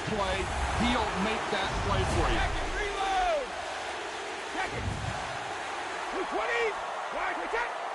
play, he'll make that play for you. Check it, reload! Check it! 220! Wide, check!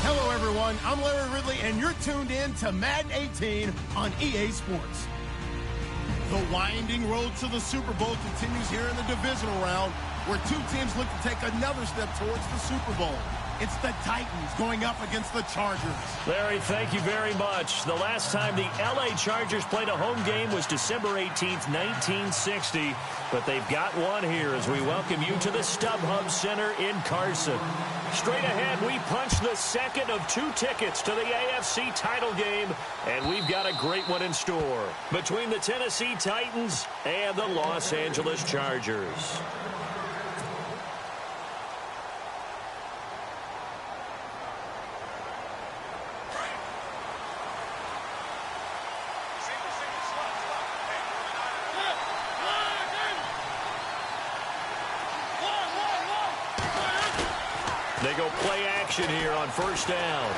Hello, everyone. I'm Larry Ridley, and you're tuned in to Madden 18 on EA Sports. The winding road to the Super Bowl continues here in the divisional round, where two teams look to take another step towards the Super Bowl. It's the Titans going up against the Chargers. Larry, thank you very much. The last time the L.A. Chargers played a home game was December 18th, 1960. But they've got one here as we welcome you to the StubHub Center in Carson. Straight ahead, we punch the second of two tickets to the AFC title game, and we've got a great one in store between the Tennessee Titans and the Los Angeles Chargers. They go play action here on first down.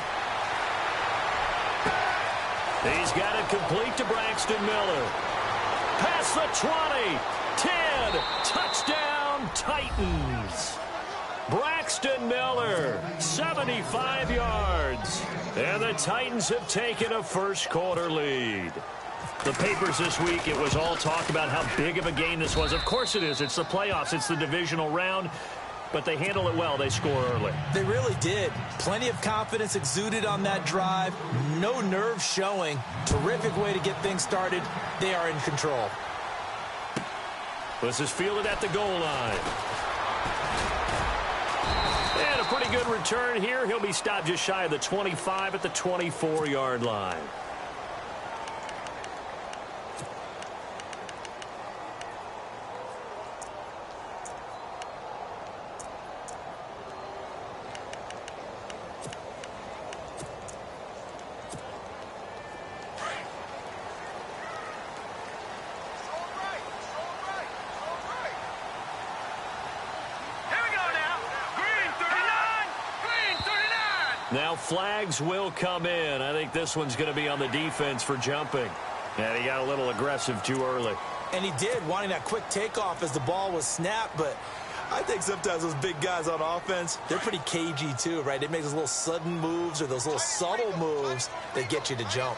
He's got it complete to Braxton Miller. Past the 20, 10, touchdown Titans. Braxton Miller, 75 yards. And the Titans have taken a first quarter lead. The papers this week, it was all talk about how big of a game this was. Of course it is. It's the playoffs. It's the divisional round. But they handle it well. They score early. They really did. Plenty of confidence exuded on that drive. No nerves showing. Terrific way to get things started. They are in control. This is fielded at the goal line. And a pretty good return here. He'll be stopped just shy of the 25 at the 24-yard line. Now flags will come in. I think this one's going to be on the defense for jumping. And he got a little aggressive too early. And he did, wanting that quick takeoff as the ball was snapped. But I think sometimes those big guys on offense, they're pretty cagey too, right? They make those little sudden moves or those little subtle moves that get you to jump.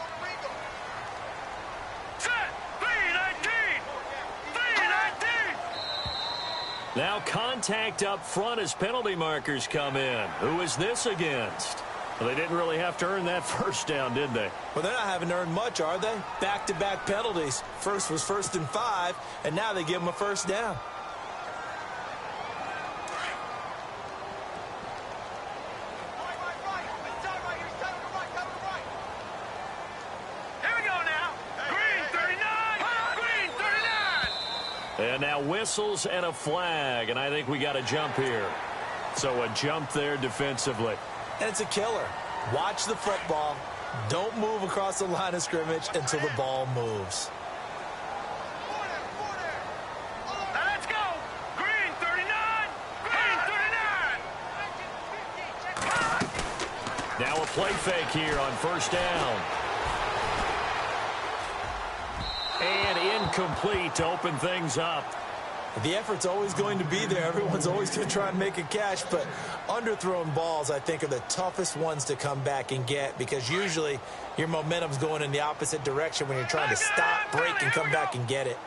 Now contact up front as penalty markers come in. Who is this against? Well, they didn't really have to earn that first down, did they? Well, they're not having to earn much, are they? Back-to-back penalties. First was 1st and 5, and now they give them a first down. And now whistles and a flag, and I think we got a jump here. So a jump there defensively. And it's a killer. Watch the football. Don't move across the line of scrimmage until the ball moves. Let's go. Green 39. Green 39. Now a play fake here on first down. And incomplete to open things up. The effort's always going to be there. Everyone's always going to try and make a catch, but underthrown balls, I think, are the toughest ones to come back and get because usually your momentum's going in the opposite direction when you're trying to stop, break, and come back and get it.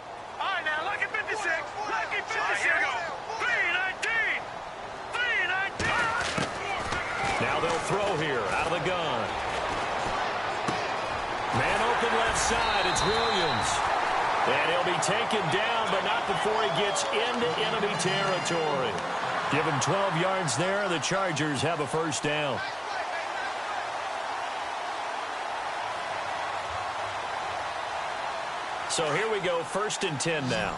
All right, now look at 56. Look at 56. Here we go. 3-19. 3-19. Now they'll throw here out of the gun. Man open left side. It's Williams. And he'll be taken down, but not before he gets into enemy territory. Give him 12 yards there. The Chargers have a first down. So here we go, 1st and 10 now.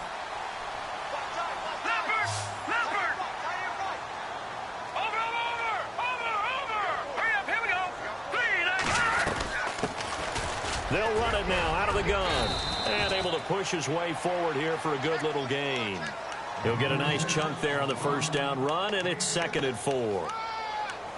They'll run it now out of the gun. And able to push his way forward here for a good little gain. He'll get a nice chunk there on the first down run, and it's 2nd and 4.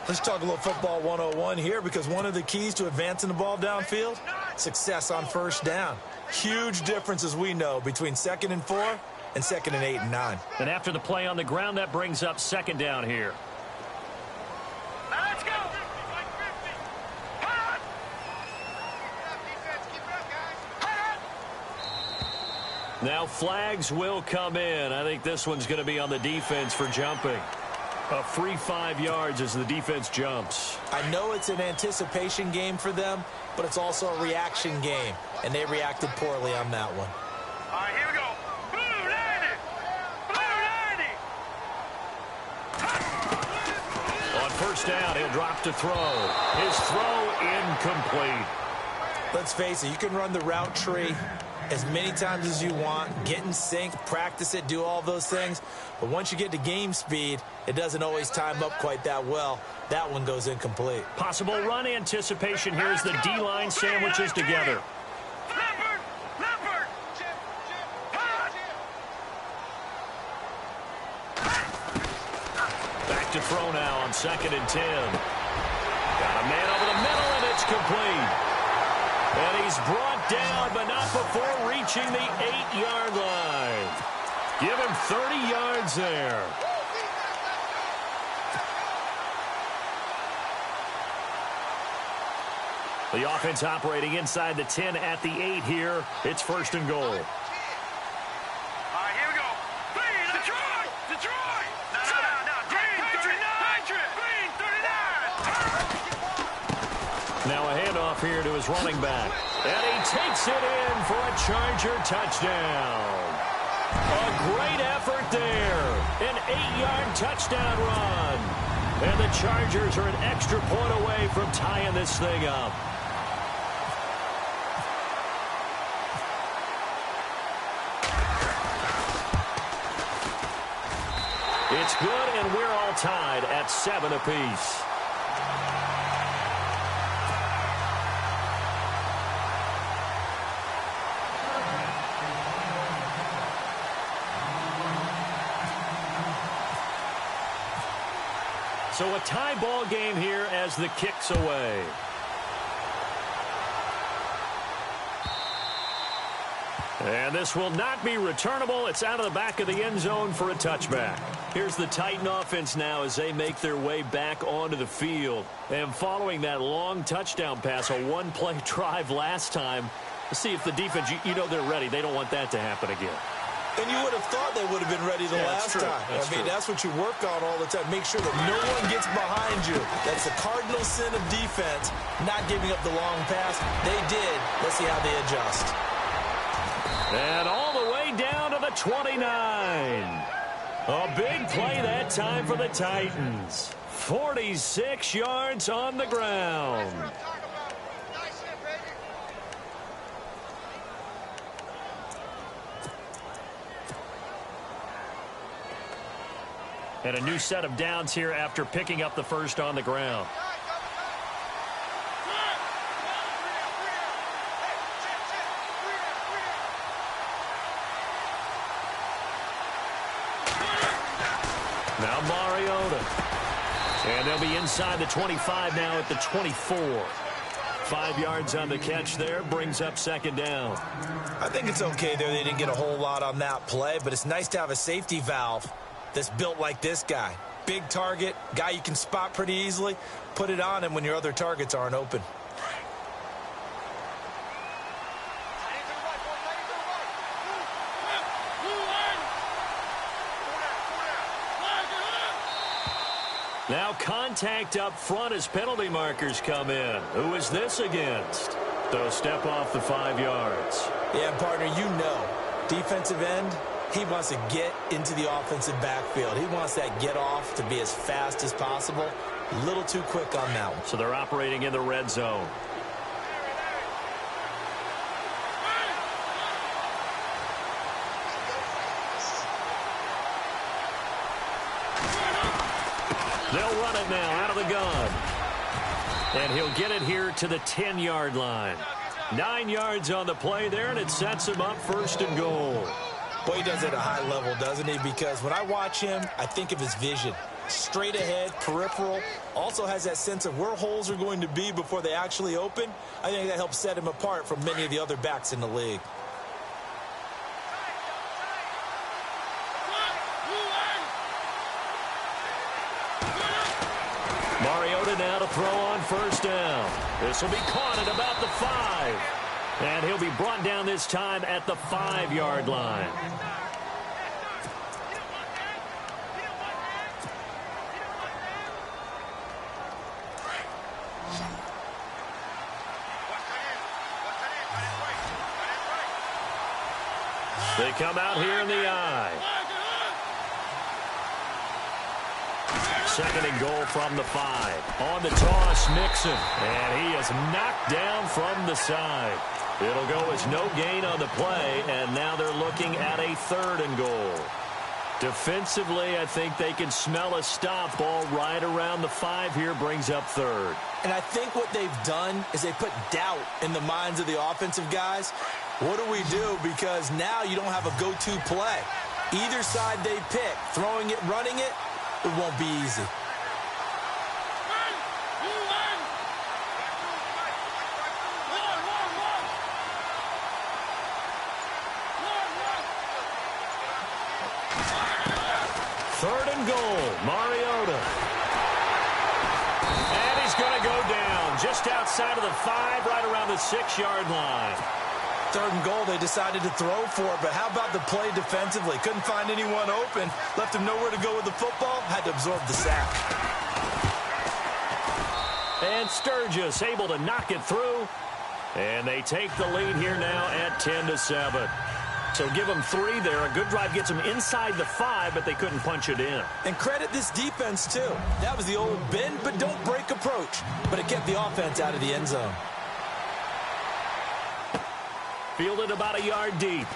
Let's talk a little football 101 here because one of the keys to advancing the ball downfield, success on first down. Huge difference, as we know, between 2nd and 4 and 2nd and 8 and 9. And after the play on the ground, that brings up 2nd down here. Let's go. Now flags will come in. I think this one's going to be on the defense for jumping. A free 5 yards as the defense jumps. I know it's an anticipation game for them, but it's also a reaction game, and they reacted poorly on that one. All right, here we go. Blue 90. Blue 90. On first down, he'll drop to throw. His throw incomplete. Let's face it, you can run the route tree as many times as you want, get in sync, practice it, do all those things. But once you get to game speed, it doesn't always time up quite that well. That one goes incomplete. Possible run anticipation here as the D-line sandwiches together. Back to throw now on 2nd and 10. Got a man over the middle, and it's complete. And he's brought down, but not before reaching the 8-yard line. Give him 30 yards there. The offense operating inside the 10 at the 8 here. It's 1st and goal. All right, here we go. Detroit! Detroit! No. Green 39! Green 39! Now a handoff here to his running back. And he takes it in for a Charger touchdown. A great effort there. An 8-yard touchdown run. And the Chargers are an extra point away from tying this thing up. It's good, and we're all tied at 7 apiece. So a tie ball game here as the kick's away. And this will not be returnable. It's out of the back of the end zone for a touchback. Here's the Titan offense now as they make their way back onto the field. And following that long touchdown pass, a one-play drive last time, let's see if the defense, you know they're ready. They don't want that to happen again. And you would have thought they would have been ready the last time. That's what you work on all the time. Make sure that no one gets behind you. That's the cardinal sin of defense, not giving up the long pass. They did. Let's see how they adjust. And all the way down to the 29. A big play that time for the Titans. 46 yards on the ground. And a new set of downs here after picking up the first on the ground. Now Mariota. And they'll be inside the 25 now at the 24. 5 yards on the catch there, brings up second down. I think it's okay there. They didn't get a whole lot on that play, but it's nice to have a safety valve that's built like this guy. Big target, guy you can spot pretty easily. Put it on him when your other targets aren't open. Now contact up front as penalty markers come in. Who is this against? They'll step off the 5 yards. Yeah, partner, you know, defensive end, he wants to get into the offensive backfield. He wants that get off to be as fast as possible. A little too quick on that one. So they're operating in the red zone. They'll run it now out of the gun. And he'll get it here to the 10-yard line. 9 yards on the play there, and it sets him up first and goal. Boy, he does it at a high level, doesn't he? Because when I watch him, I think of his vision. Straight ahead, peripheral. Also has that sense of where holes are going to be before they actually open. I think that helps set him apart from many of the other backs in the league. Mariota now to throw on first down. This will be caught at about the 5. And he'll be brought down this time at the 5-yard line. They come out here in the eye. Second and goal from the 5. On the toss, Mixon. And he is knocked down from the side. It'll go as no gain on the play, and now they're looking at a 3rd and goal. Defensively, I think they can smell a stop. Ball right around the 5 here, brings up 3rd. And I think what they've done is they put doubt in the minds of the offensive guys. What do we do? Because now you don't have a go-to play. Either side they pick, throwing it, running it, it won't be easy. Third and goal, Mariota. And he's going to go down just outside of the 5, right around the 6-yard line. Third and goal, they decided to throw for it, but how about the play defensively? Couldn't find anyone open, left him nowhere to go with the football, had to absorb the sack. And Sturgis able to knock it through, and they take the lead here now at 10-7. So give them 3 there. A good drive gets them inside the 5, but they couldn't punch it in. And credit this defense, too. That was the old bend but don't break approach, but it kept the offense out of the end zone. Fielded about a yard deep.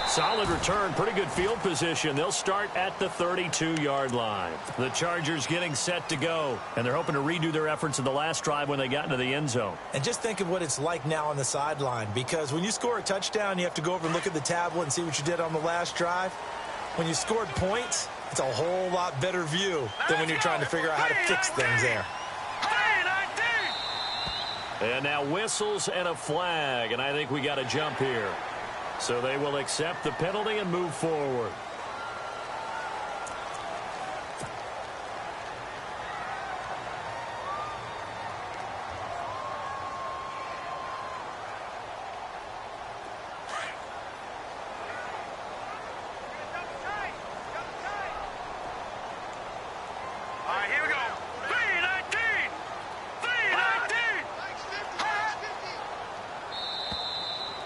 Solid return, pretty good field position. They'll start at the 32-yard line. The Chargers getting set to go, and they're hoping to redo their efforts in the last drive when they got into the end zone. And just think of what it's like now on the sideline, because when you score a touchdown, you have to go over and look at the tablet and see what you did on the last drive. When you scored points, it's a whole lot better view than when you're trying to figure out how to fix things there. And now whistles and a flag, and I think we got a jump here. So they will accept the penalty and move forward.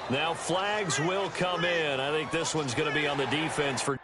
Now flags will come in. I think this one's going to be on the defense for...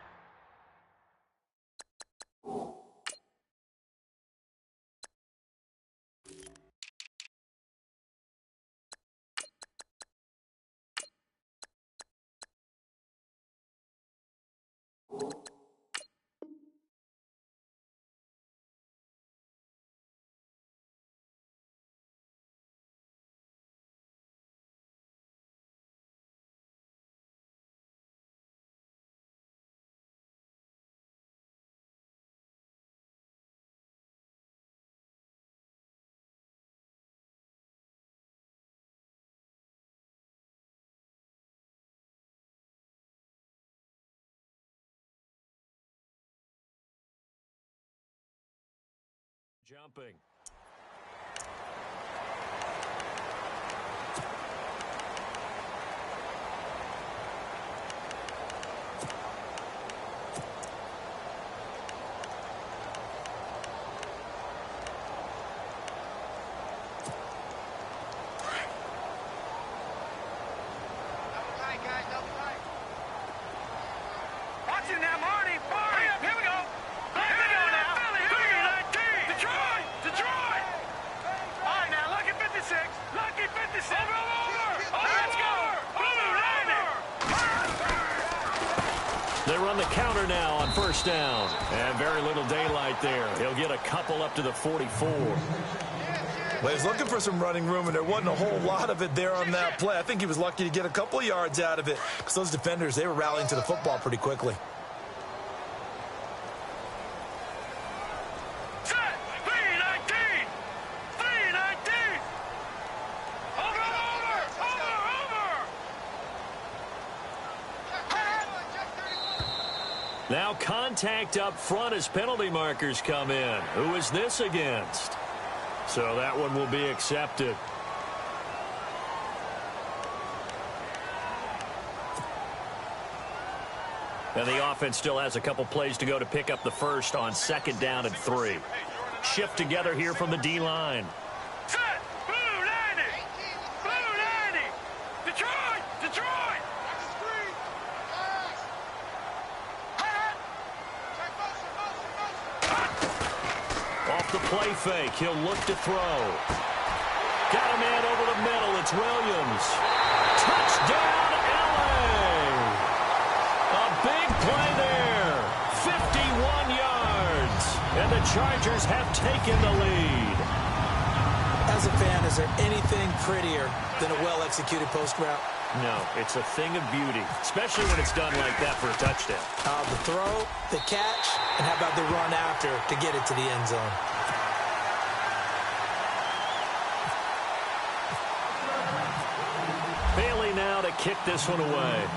Jumping. They run the counter now on first down. And very little daylight there. He'll get a couple up to the 44. Well, he was looking for some running room, and there wasn't a whole lot of it there on that play. I think he was lucky to get a couple yards out of it, because those defenders, they were rallying to the football pretty quickly. Now contact up front as penalty markers come in. Who is this against? So that one will be accepted. And the offense still has a couple plays to go to pick up the first on second down and 3. Shift together here from the D-line. The play fake. He'll look to throw. Got a man over the middle. It's Williams. Touchdown, LA! A big play there. 51 yards. And the Chargers have taken the lead. As a fan, is there anything prettier than a well-executed post route? No, it's a thing of beauty, especially when it's done like that for a touchdown. The throw, the catch, and how about the run after to get it to the end zone? Bailey now to kick this one away.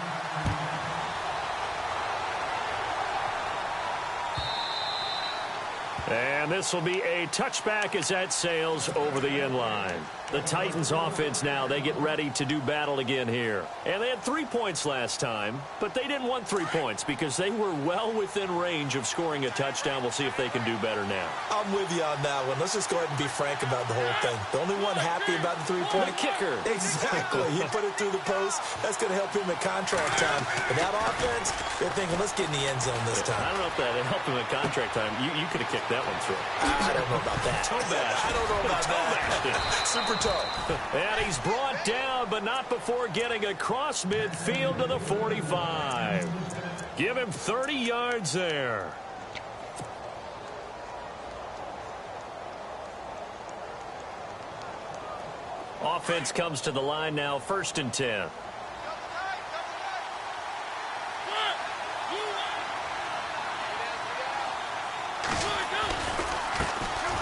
And this will be a touchback as that sails over the end line. The Titans offense now, they get ready to do battle again here. And they had 3 points last time, but they didn't want 3 points because they were well within range of scoring a touchdown. We'll see if they can do better now. I'm with you on that one. Let's just go ahead and be frank about the whole thing. The only one happy about the 3-point. The kicker. Exactly. He put it through the post. That's going to help him at contract time. But that offense, they're thinking, let's get in the end zone this time. I don't know if that helped him at contract time. You could have kicked that one through. I don't know about that. Toe bash. I don't know about that. Super toe. And he's brought down, but not before getting across midfield to the 45. Give him 30 yards there. Offense comes to the line now, 1st and 10.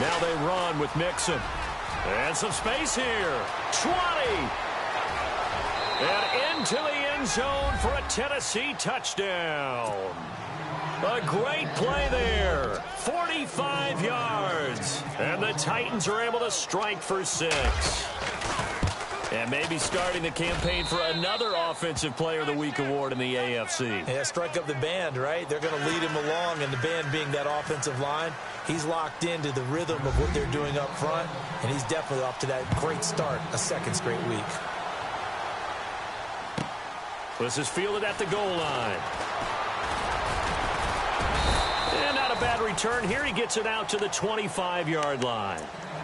Now they run with Mixon. And some space here. 20. And into the end zone for a Tennessee touchdown. A great play there. 45 yards. And the Titans are able to strike for 6. And maybe starting the campaign for another Offensive Player of the Week award in the AFC. Yeah, strike up the band, right? They're going to lead him along, and the band being that offensive line, he's locked into the rhythm of what they're doing up front, and he's definitely off to that great start, a 2nd straight week. This is fielded at the goal line. And not a bad return here. He gets it out to the 25-yard line.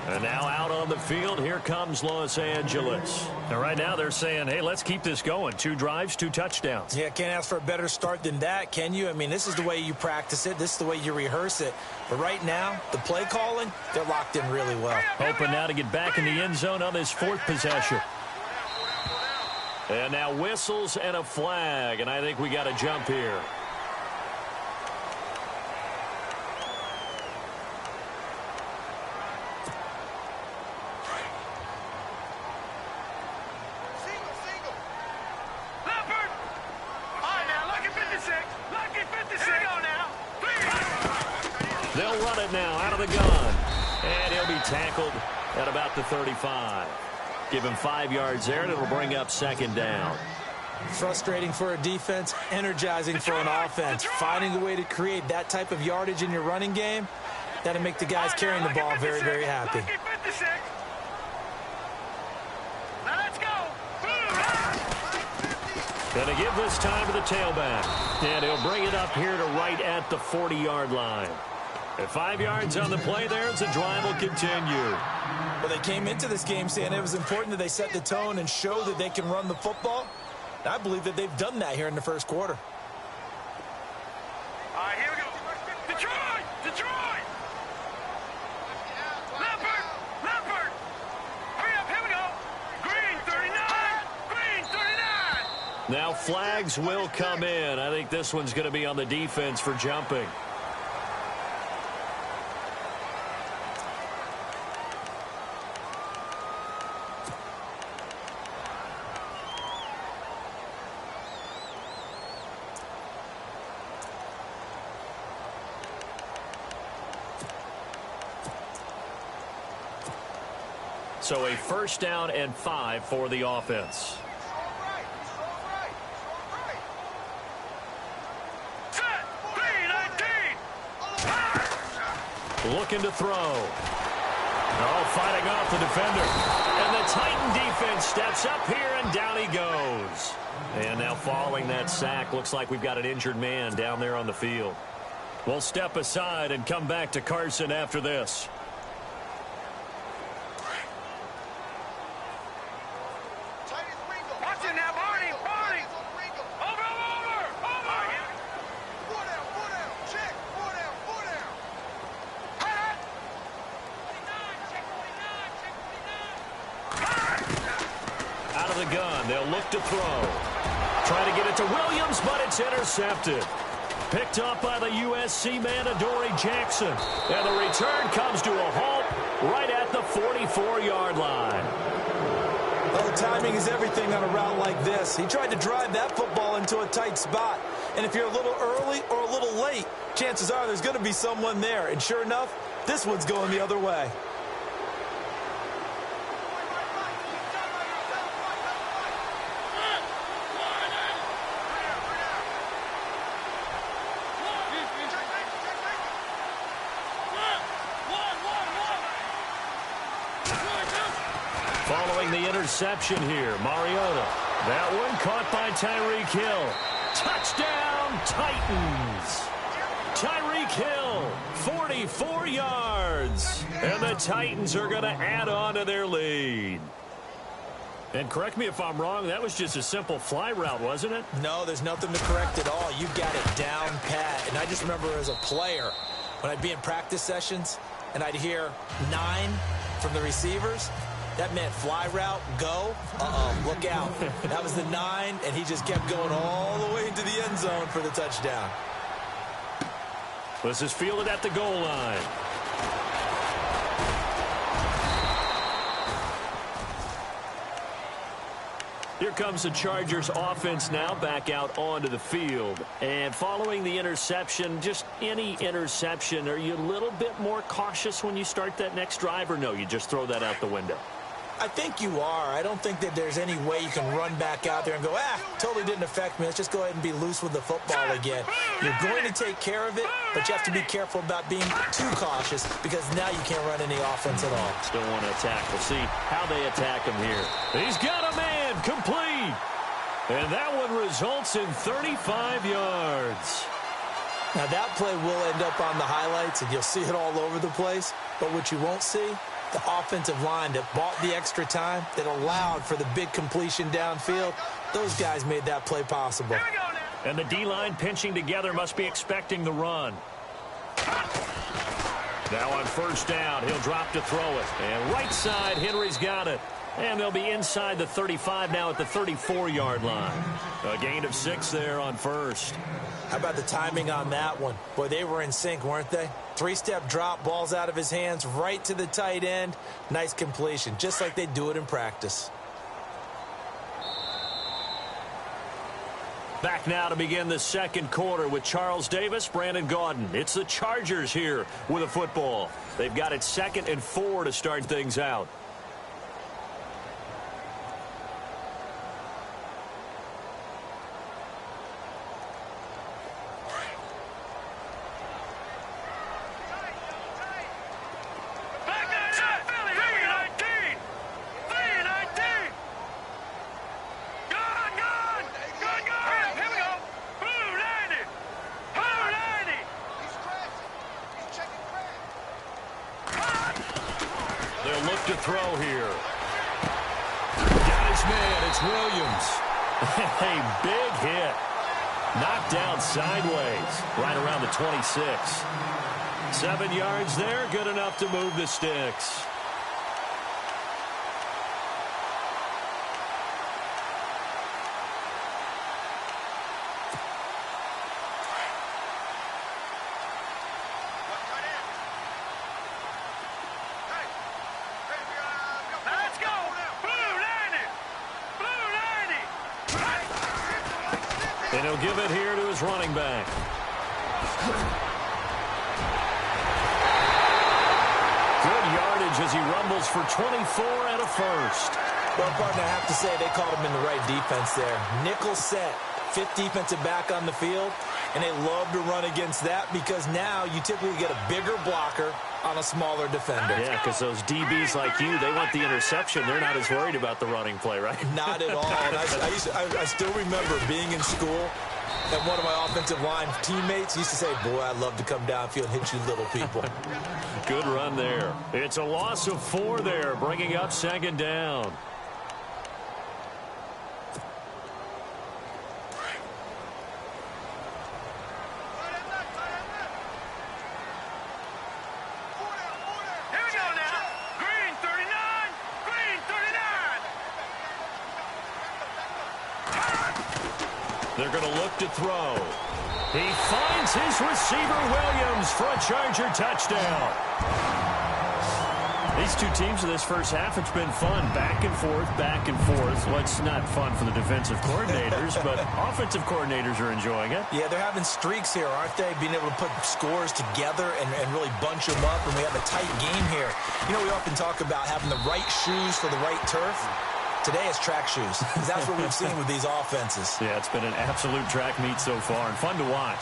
And now out on the field, here comes Los Angeles. And right now they're saying, hey, let's keep this going. 2 drives, 2 touchdowns. Yeah, can't ask for a better start than that, can you? I mean, this is the way you practice it. This is the way you rehearse it. But right now, the play calling, they're locked in really well. Hoping now to get back in the end zone on this 4th possession. And now whistles and a flag. And I think we got a jump here. They'll run it now out of the gun. And he'll be tackled at about the 35. Give him 5 yards there, and it'll bring up 2nd down. Frustrating for a defense, energizing for an offense. Finding a way to create that type of yardage in your running game, that'll make the guys carrying the ball very, very happy. Going to give this time to the tailback. And he'll bring it up here to right at the 40-yard line. At 5 yards on the play there, as the drive will continue. Well, they came into this game saying it was important that they set the tone and show that they can run the football. I believe that they've done that here in the 1st quarter. All right, here we go. Detroit! Detroit! Leopard! Hurry up, here we go. Green 39! Green 39! Now flags will come in. I think this one's going to be on the defense for jumping. So a 1st down and 5 for the offense. Set! 3-19! Looking to throw. Oh, fighting off the defender. And the Titan defense steps up here, and down he goes. And now following that sack, looks like we've got an injured man down there on the field. We'll step aside and come back to Carson after this. They'll look to throw. Try to get it to Williams, but it's intercepted. Picked up by the USC man, Adoree Jackson. And the return comes to a halt right at the 44-yard line. Well, the timing is everything on a route like this. He tried to drive that football into a tight spot. And if you're a little early or a little late, chances are there's going to be someone there. And sure enough, this one's going the other way. Following the interception here, Mariota. That one caught by Tyreek Hill. Touchdown, Titans. Tyreek Hill, 44 yards. And the Titans are going to add on to their lead. And correct me if I'm wrong, that was just a simple fly route, wasn't it? No, there's nothing to correct at all. You got it down pat. And I just remember as a player, when I'd be in practice sessions and I'd hear 9 from the receivers, that meant fly route, go, look out. That was the 9, and he just kept going all the way into the end zone for the touchdown. This is fielded at the goal line. Here comes the Chargers offense now back out onto the field. And following the interception, just any interception, are you a little bit more cautious when you start that next drive, or no, you just throw that out the window? I think you are. I don't think that there's any way you can run back out there and go, totally didn't affect me. Let's just go ahead and be loose with the football again. You're going to take care of it, but you have to be careful about being too cautious because now you can't run any offense at all. Still want to attack. We'll see how they attack him here. He's got a man complete. And that one results in 35 yards. Now that play will end up on the highlights, and you'll see it all over the place. But what you won't see, the offensive line that bought the extra time, that allowed for the big completion downfield, those guys made that play possible. And the D-line pinching together must be expecting the run. Now on first down, he'll drop to throw it. And right side, Henry's got it. And they'll be inside the 35 now at the 34-yard line. A gain of 6 there on first. How about the timing on that one? Boy, they were in sync, weren't they? 3-step drop, balls out of his hands, right to the tight end. Nice completion, just like they do it in practice. Back now to begin the second quarter with Charles Davis, Brandon Gaudin. It's the Chargers here with a football. They've got it 2nd and 4 to start things out. To throw here. Got his man. It's Williams. A big hit. Knocked down sideways. Right around the 26. 7 yards there. Good enough to move the sticks. And he'll give it here to his running back. Good yardage as he rumbles for 24 and a first. Well, partner, I have to say they called him in the right defense there. Nickel set, 5th defensive back on the field, and they love to run against that because now you typically get a bigger blocker on a smaller defender. Yeah, because those DBs like you, they want the interception. They're not as worried about the running play, right? Not at all. And I still remember being in school, and one of my offensive line teammates used to say, boy, I'd love to come downfield and hit you little people. Good run there. It's a loss of 4 there, bringing up 2nd down. They're going to look to throw. He finds his receiver, Williams, for a Charger touchdown. These two teams in this first half, it's been fun. Back and forth, back and forth. Well, it's not fun for the defensive coordinators, but offensive coordinators are enjoying it. Yeah, they're having streaks here, aren't they? Being able to put scores together and really bunch them up, and we have a tight game here. You know, we often talk about having the right shoes for the right turf. Today it's track shoes. That's what we've seen with these offenses. Yeah, it's been an absolute track meet so far and fun to watch.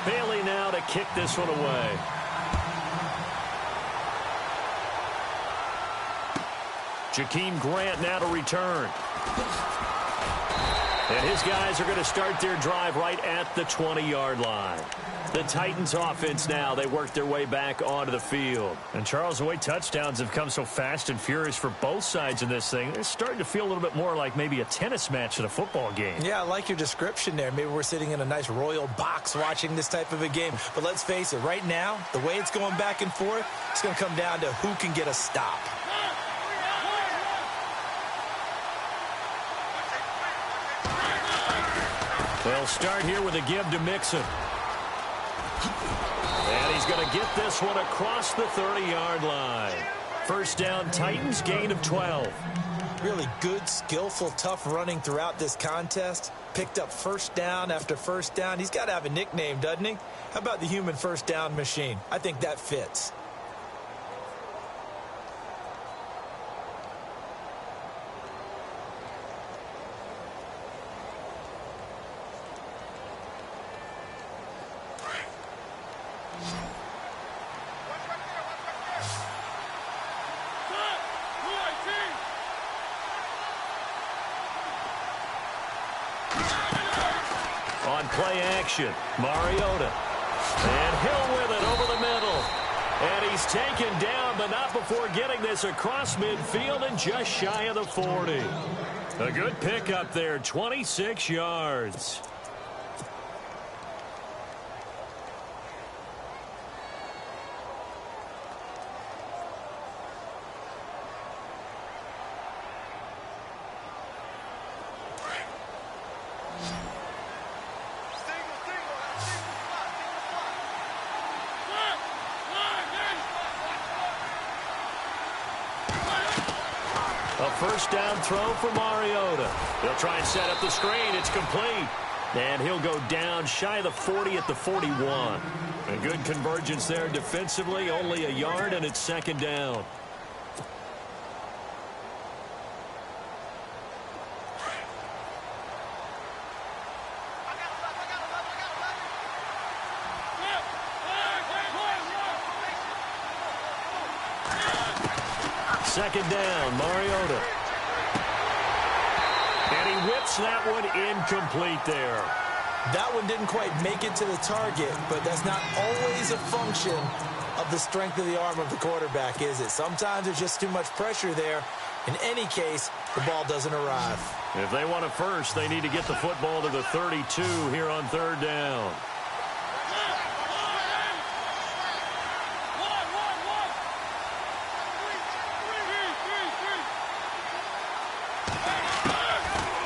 Bailey now to kick this one away. Jakeem Grant now to return. And his guys are going to start their drive right at the 20-yard line. The Titans offense now, they work their way back onto the field. And Charles, the way touchdowns have come so fast and furious for both sides in this thing, it's starting to feel a little bit more like maybe a tennis match at a football game. Yeah, I like your description there. Maybe we're sitting in a nice royal box watching this type of a game. But let's face it, right now, the way it's going back and forth, it's going to come down to who can get a stop. They'll start here with a give to Mixon. And he's going to get this one across the 30-yard line. First down, Titans, gain of 12. Really good, skillful, tough running throughout this contest. Picked up first down after first down. He's got to have a nickname, doesn't he? How about the human first down machine? I think that fits. On play action, Mariota. And Hill with it over the middle. And he's taken down, but not before getting this across midfield and just shy of the 40. A good pickup there, 26 yards. A first down throw for Mariota. They'll try and set up the screen. It's complete. And he'll go down shy of the 40 at the 41. A good convergence there defensively. Only a yard, and it's second down. Second down, Mariota. And he whips that one incomplete there. That one didn't quite make it to the target, but that's not always a function of the strength of the arm of the quarterback, is it? Sometimes there's just too much pressure there. In any case, the ball doesn't arrive. If they want a first, they need to get the football to the 32 here on third down.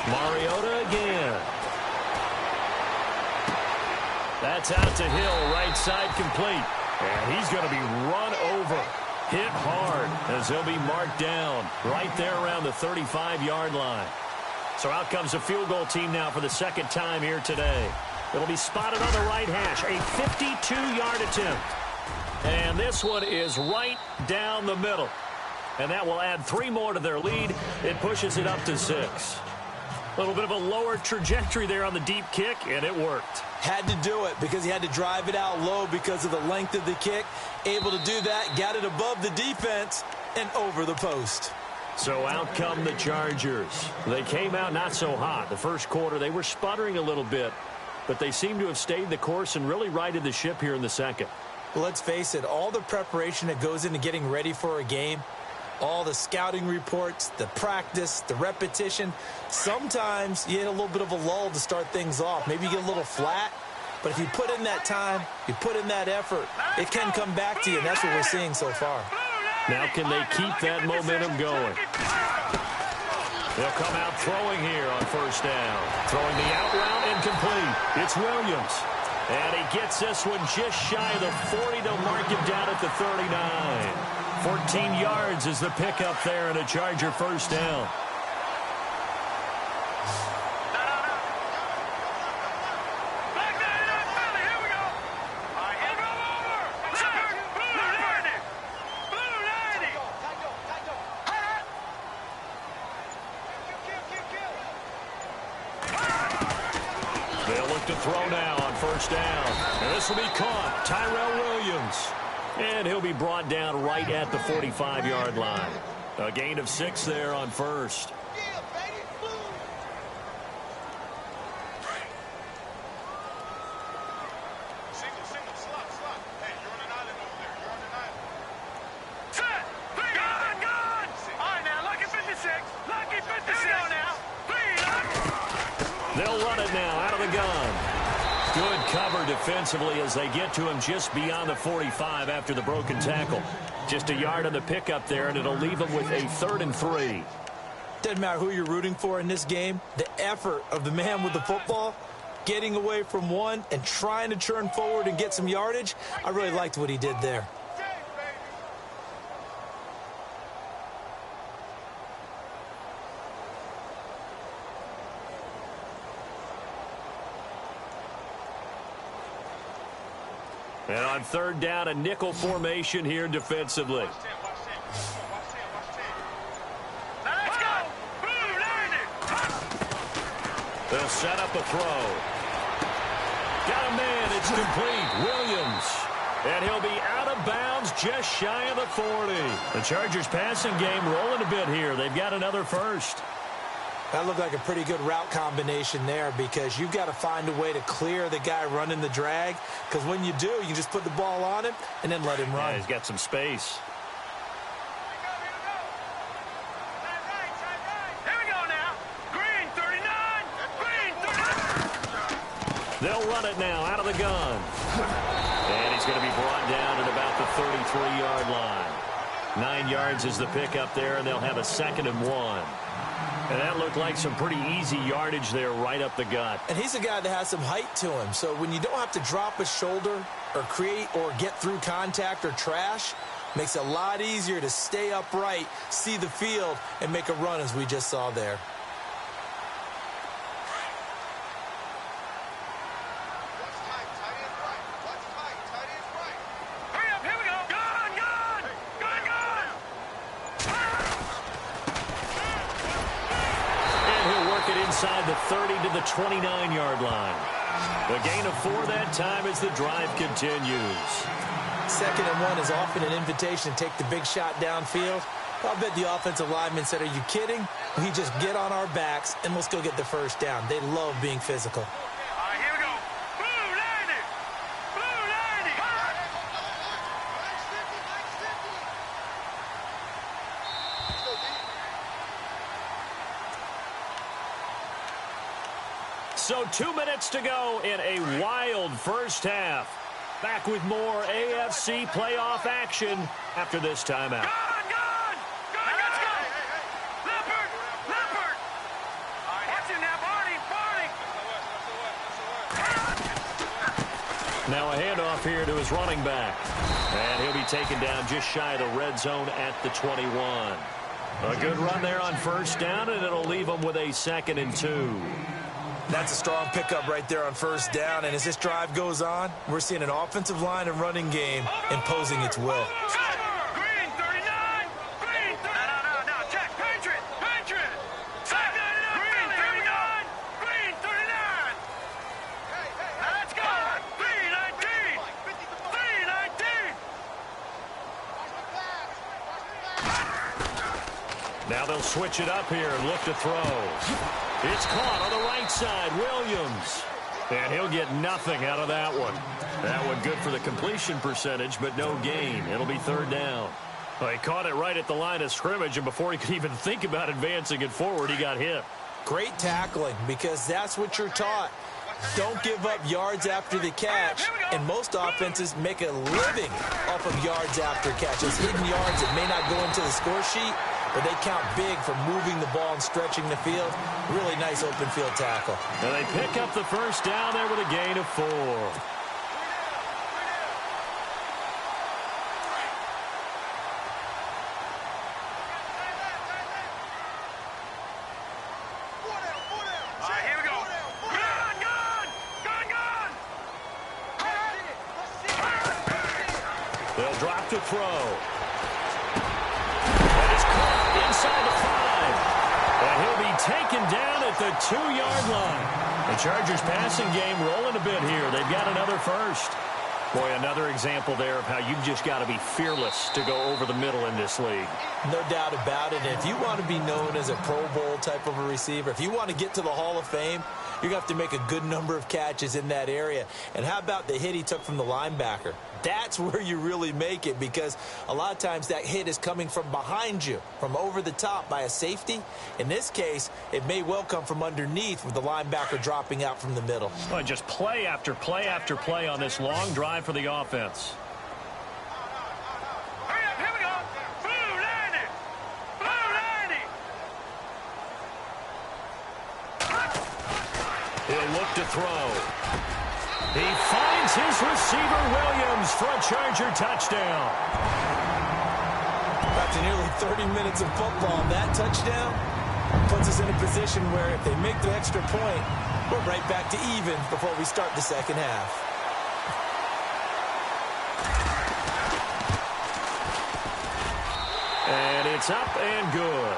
Mariota again. That's out to Hill, right side complete. And he's going to be run over, hit hard, as he'll be marked down right there around the 35-yard line. So out comes the field goal team now for the second time here today. It'll be spotted on the right hash, a 52-yard attempt. And this one is right down the middle. And that will add 3 more to their lead. It pushes it up to 6. A little bit of a lower trajectory there on the deep kick, and it worked. Had to do it because he had to drive it out low because of the length of the kick. Able to do that, got it above the defense and over the post. So out come the Chargers. They came out not so hot. The first quarter, they were sputtering a little bit, but they seem to have stayed the course and really righted the ship here in the second. Well, let's face it, all the preparation that goes into getting ready for a game, all the scouting reports, the practice, the repetition, sometimes you hit a little bit of a lull to start things off. Maybe you get a little flat, but if you put in that time, you put in that effort, it can come back to you, and that's what we're seeing so far. Now can they keep that momentum going? They'll come out throwing here on first down. Throwing the out route incomplete. It's Williams. And he gets this one just shy of the 40 to mark him down at the 39. 14 yards is the pickup there and a Charger first down. They'll look to throw now on first down. And this will be caught. Tyrell Williams. And he'll be brought down right at the 45-yard line. A gain of 6 there on first. They'll run it now out of the gun. Good cover defensively as they get to him just beyond the 45 after the broken tackle. Just a yard on the pickup there, and it'll leave him with a 3rd and 3. Doesn't matter who you're rooting for in this game. The effort of the man with the football, getting away from one and trying to turn forward and get some yardage, I really liked what he did there. And on 3rd down, a nickel formation here defensively. They'll set up a throw. Got a man. It's complete. Williams. And he'll be out of bounds just shy of the 40. The Chargers passing game rolling a bit here. They've got another first. That looked like a pretty good route combination there because you've got to find a way to clear the guy running the drag, because when you do, you just put the ball on him and then let him run. Yeah, he's got some space. Here we go now. Green 39. Green 39. They'll run it now out of the gun. And he's going to be brought down at about the 33-yard line. 9 yards is the pickup there, and they'll have a 2nd and 1. And that looked like some pretty easy yardage there right up the gut. And he's a guy that has some height to him. So when you don't have to drop a shoulder or create or get through contact or trash, makes it a lot easier to stay upright, see the field, and make a run as we just saw there. Inside the 30 to the 29-yard line. The gain of 4 that time as the drive continues. 2nd and 1 is often an invitation to take the big shot downfield. I'll bet the offensive lineman said, "Are you kidding? We just get on our backs and let's go get the first down." They love being physical. All right, here we go. Blue 90. Blue 90. So 2 minutes to go in a wild first half. Back with more AFC playoff action after this timeout. Gone! Let's go! Leopard! Watch him now, Barney! Now a handoff here to his running back. And he'll be taken down just shy of the red zone at the 21. A good run there on first down, and it'll leave him with a 2nd and 2. That's a strong pickup right there on first down. And as this drive goes on, we're seeing an offensive line and running game imposing its will. Green 39. Green 39. No. Check. Patriot. Green 39. Green 39. Now let's go. 319. 319. Now they'll switch it up here and look to throw. It's caught on the right side. Williams. And he'll get nothing out of that one. That one good for the completion percentage, but no gain. It'll be 3rd down. Well, he caught it right at the line of scrimmage, and before he could even think about advancing it forward, he got hit. Great tackling, because that's what you're taught. Don't give up yards after the catch, and most offenses make a living off of yards after catch. Those hidden yards that may not go into the score sheet, but they count big for moving the ball and stretching the field. Really nice open field tackle. And they pick up the first down there with a gain of 4. They'll drop to throw. And it's caught inside the 5. And he'll be taken down at the 2-yard line. The Chargers passing game rolling a bit here. They've got another first. Boy, another example there of how you've just got to be fearless to go over the middle in this league. No doubt about it. And if you want to be known as a Pro Bowl type of a receiver, if you want to get to the Hall of Fame, you're going to have to make a good number of catches in that area. And how about the hit he took from the linebacker? That's where you really make it, because a lot of times that hit is coming from behind you, from over the top by a safety. In this case, it may well come from underneath with the linebacker dropping out from the middle. Well, just play after play after play on this long drive for the offense. Hurry up, here we go. Blue lining. Blue lining. He'll look to throw. He finds his receiver, Williams, for a Charger touchdown. After nearly 30 minutes of football, that touchdown puts us in a position where if they make the extra point, we're right back to even before we start the second half. And it's up and good.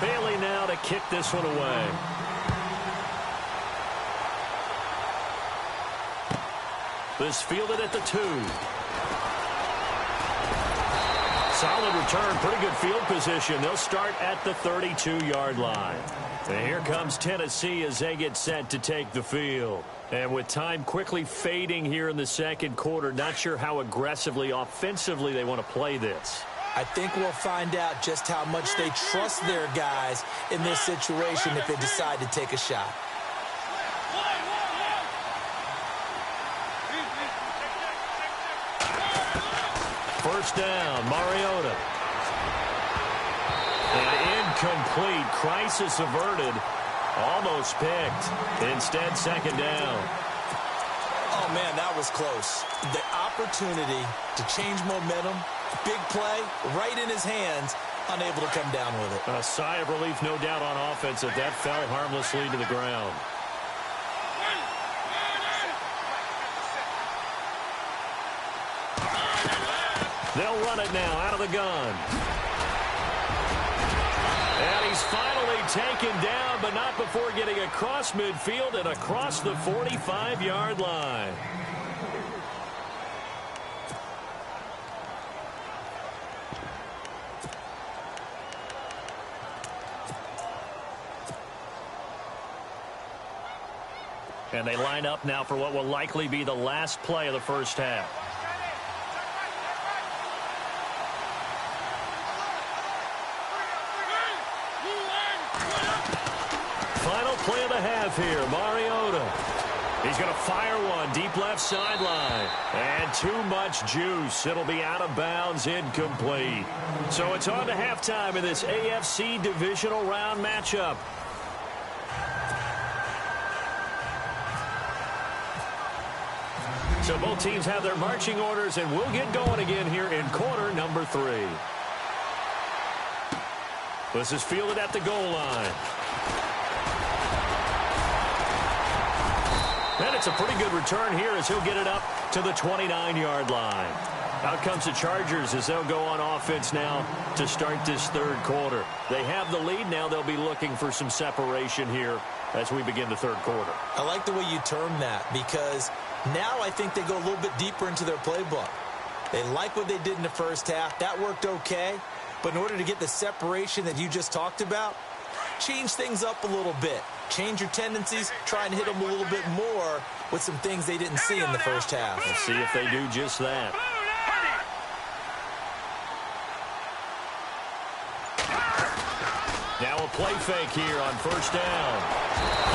Bailey now to kick this one away. This fielded at the 2. Solid return, pretty good field position. They'll start at the 32-yard line. And here comes Tennessee as they get set to take the field. And with time quickly fading here in the second quarter, not sure how aggressively, offensively they want to play this. I think we'll find out just how much they trust their guys in this situation if they decide to take a shot. First down, Mariota. An incomplete, crisis averted, almost picked. Instead, second down. Oh, man, that was close. The opportunity to change momentum, big play, right in his hands, unable to come down with it. A sigh of relief, no doubt, on offense that that fell harmlessly to the ground. They'll run it now out of the gun. And he's finally taken down, but not before getting across midfield and across the 45-yard line. And they line up now for what will likely be the last play of the first half. Final play of the half here, Mariota. He's going to fire one deep left sideline. And too much juice. It'll be out of bounds, incomplete. So it's on to halftime in this AFC Divisional Round matchup. So both teams have their marching orders, and we'll get going again here in quarter number 3. This is fielded at the goal line. And it's a pretty good return here as he'll get it up to the 29-yard line. Out comes the Chargers as they'll go on offense now to start this third quarter. They have the lead now. They'll be looking for some separation here as we begin the third quarter. I like the way you term that, because now I think they go a little bit deeper into their playbook. They like what they did in the first half. That worked okay. But in order to get the separation that you just talked about, change things up a little bit. Change your tendencies, try and hit them a little bit more with some things they didn't see in the first half. We'll see if they do just that. Now a play fake here on first down.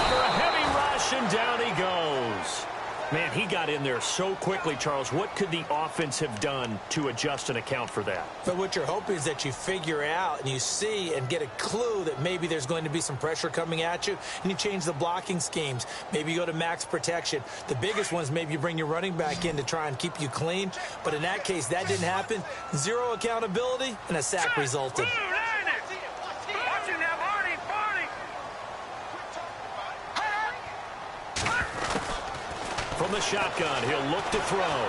Under a heavy rush, and down he goes. Man, he got in there so quickly, Charles. What could the offense have done to adjust and account for that? But what you're hoping is that you figure out and you see and get a clue that maybe there's going to be some pressure coming at you, and you change the blocking schemes. Maybe you go to max protection. The biggest ones, maybe you bring your running back in to try and keep you clean. But in that case, that didn't happen. Zero accountability, and a sack resulted. From the shotgun, he'll look to throw.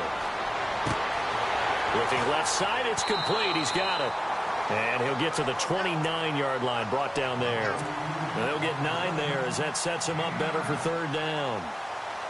Looking left side, it's complete. He's got it. And he'll get to the 29-yard line, brought down there. And they'll get 9 there as that sets them up better for third down.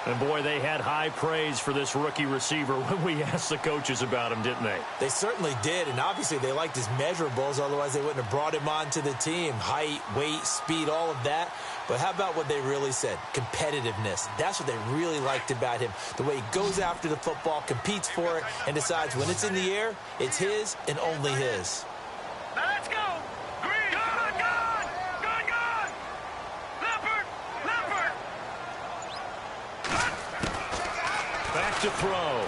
And, boy, they had high praise for this rookie receiver when we asked the coaches about him, didn't they? They certainly did, and obviously they liked his measurables. Otherwise, they wouldn't have brought him onto the team. Height, weight, speed, all of that. But how about what they really said? Competitiveness. That's what they really liked about him. The way he goes after the football, competes for it, and decides when it's in the air, it's his and only his. Now let's go. Green. Gone. Leopard. Back to throw.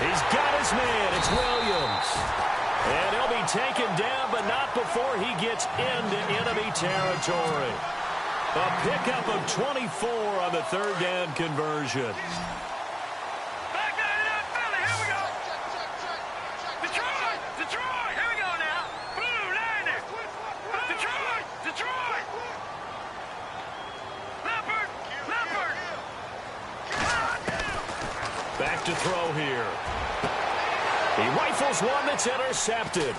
He's got his man. It's Williams. And he'll be taken down, but not before he gets into enemy territory. A pickup of 24 on the third down conversion. Back down to that Philly. Here we go. Detroit. Here we go now. Blue, landing. Detroit. Leopard. Back to throw here. He rifles one that's intercepted.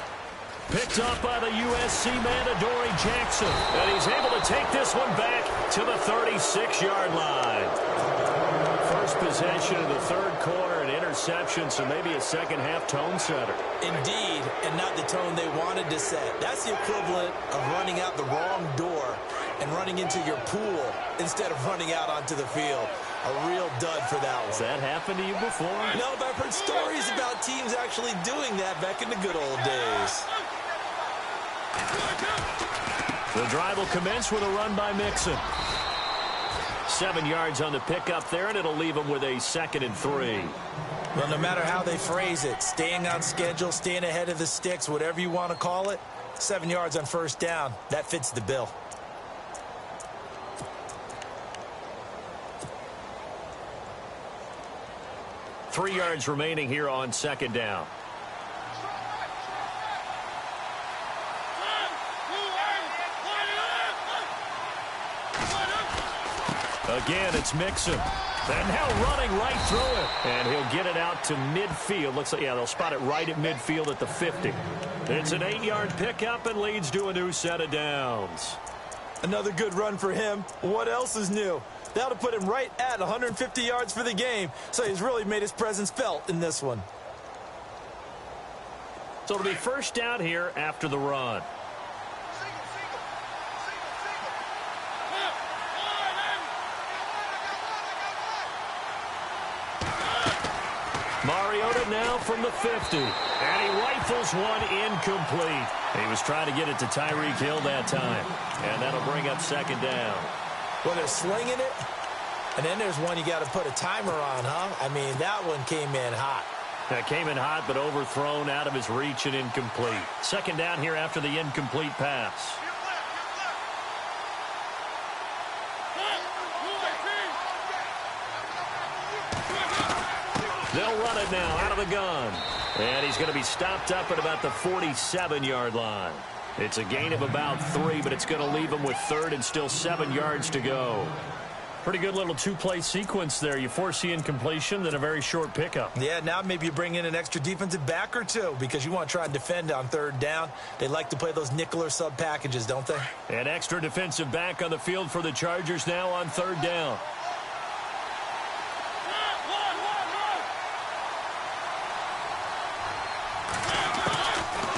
Picked up by the USC man, Adoree Jackson. And he's able to take this one back to the 36-yard line. First possession of the third quarter, an interception, so maybe a second-half tone setter. Indeed, and not the tone they wanted to set. That's the equivalent of running out the wrong door and running into your pool instead of running out onto the field. A real dud for that one. Has that happened to you before? No, but I've heard stories about teams actually doing that back in the good old days. The drive will commence with a run by Mixon. 7 yards on the pickup there, and it'll leave him with a 2nd and 3. Well, no matter how they phrase it, staying on schedule, staying ahead of the sticks, whatever you want to call it, 7 yards on first down, that fits the bill. Three yards remaining here on second down. Again, it's Mixon. And now running right through it. And he'll get it out to midfield. Looks like, yeah, they'll spot it right at midfield at the 50. It's an 8-yard pickup and leads to a new set of downs. Another good run for him. What else is new? That'll put him right at 150 yards for the game. So he's really made his presence felt in this one. So it'll be first down here after the run. Mariota now from the 50. And he rifles one incomplete. He was trying to get it to Tyreek Hill that time. And that'll bring up second down. Well, they're slinging it. And then there's one you got to put a timer on, huh? I mean, that one came in hot. That came in hot, but overthrown out of his reach and incomplete. Second down here after the incomplete pass. They'll run it now out of the gun. And he's going to be stopped up at about the 47-yard line. It's a gain of about 3, but it's going to leave him with third and still 7 yards to go. Pretty good little two-play sequence there. You force the incompletion, then a very short pickup. Yeah, now maybe you bring in an extra defensive back or two because you want to try and defend on third down. They like to play those nickel or sub packages, don't they? An extra defensive back on the field for the Chargers now on third down.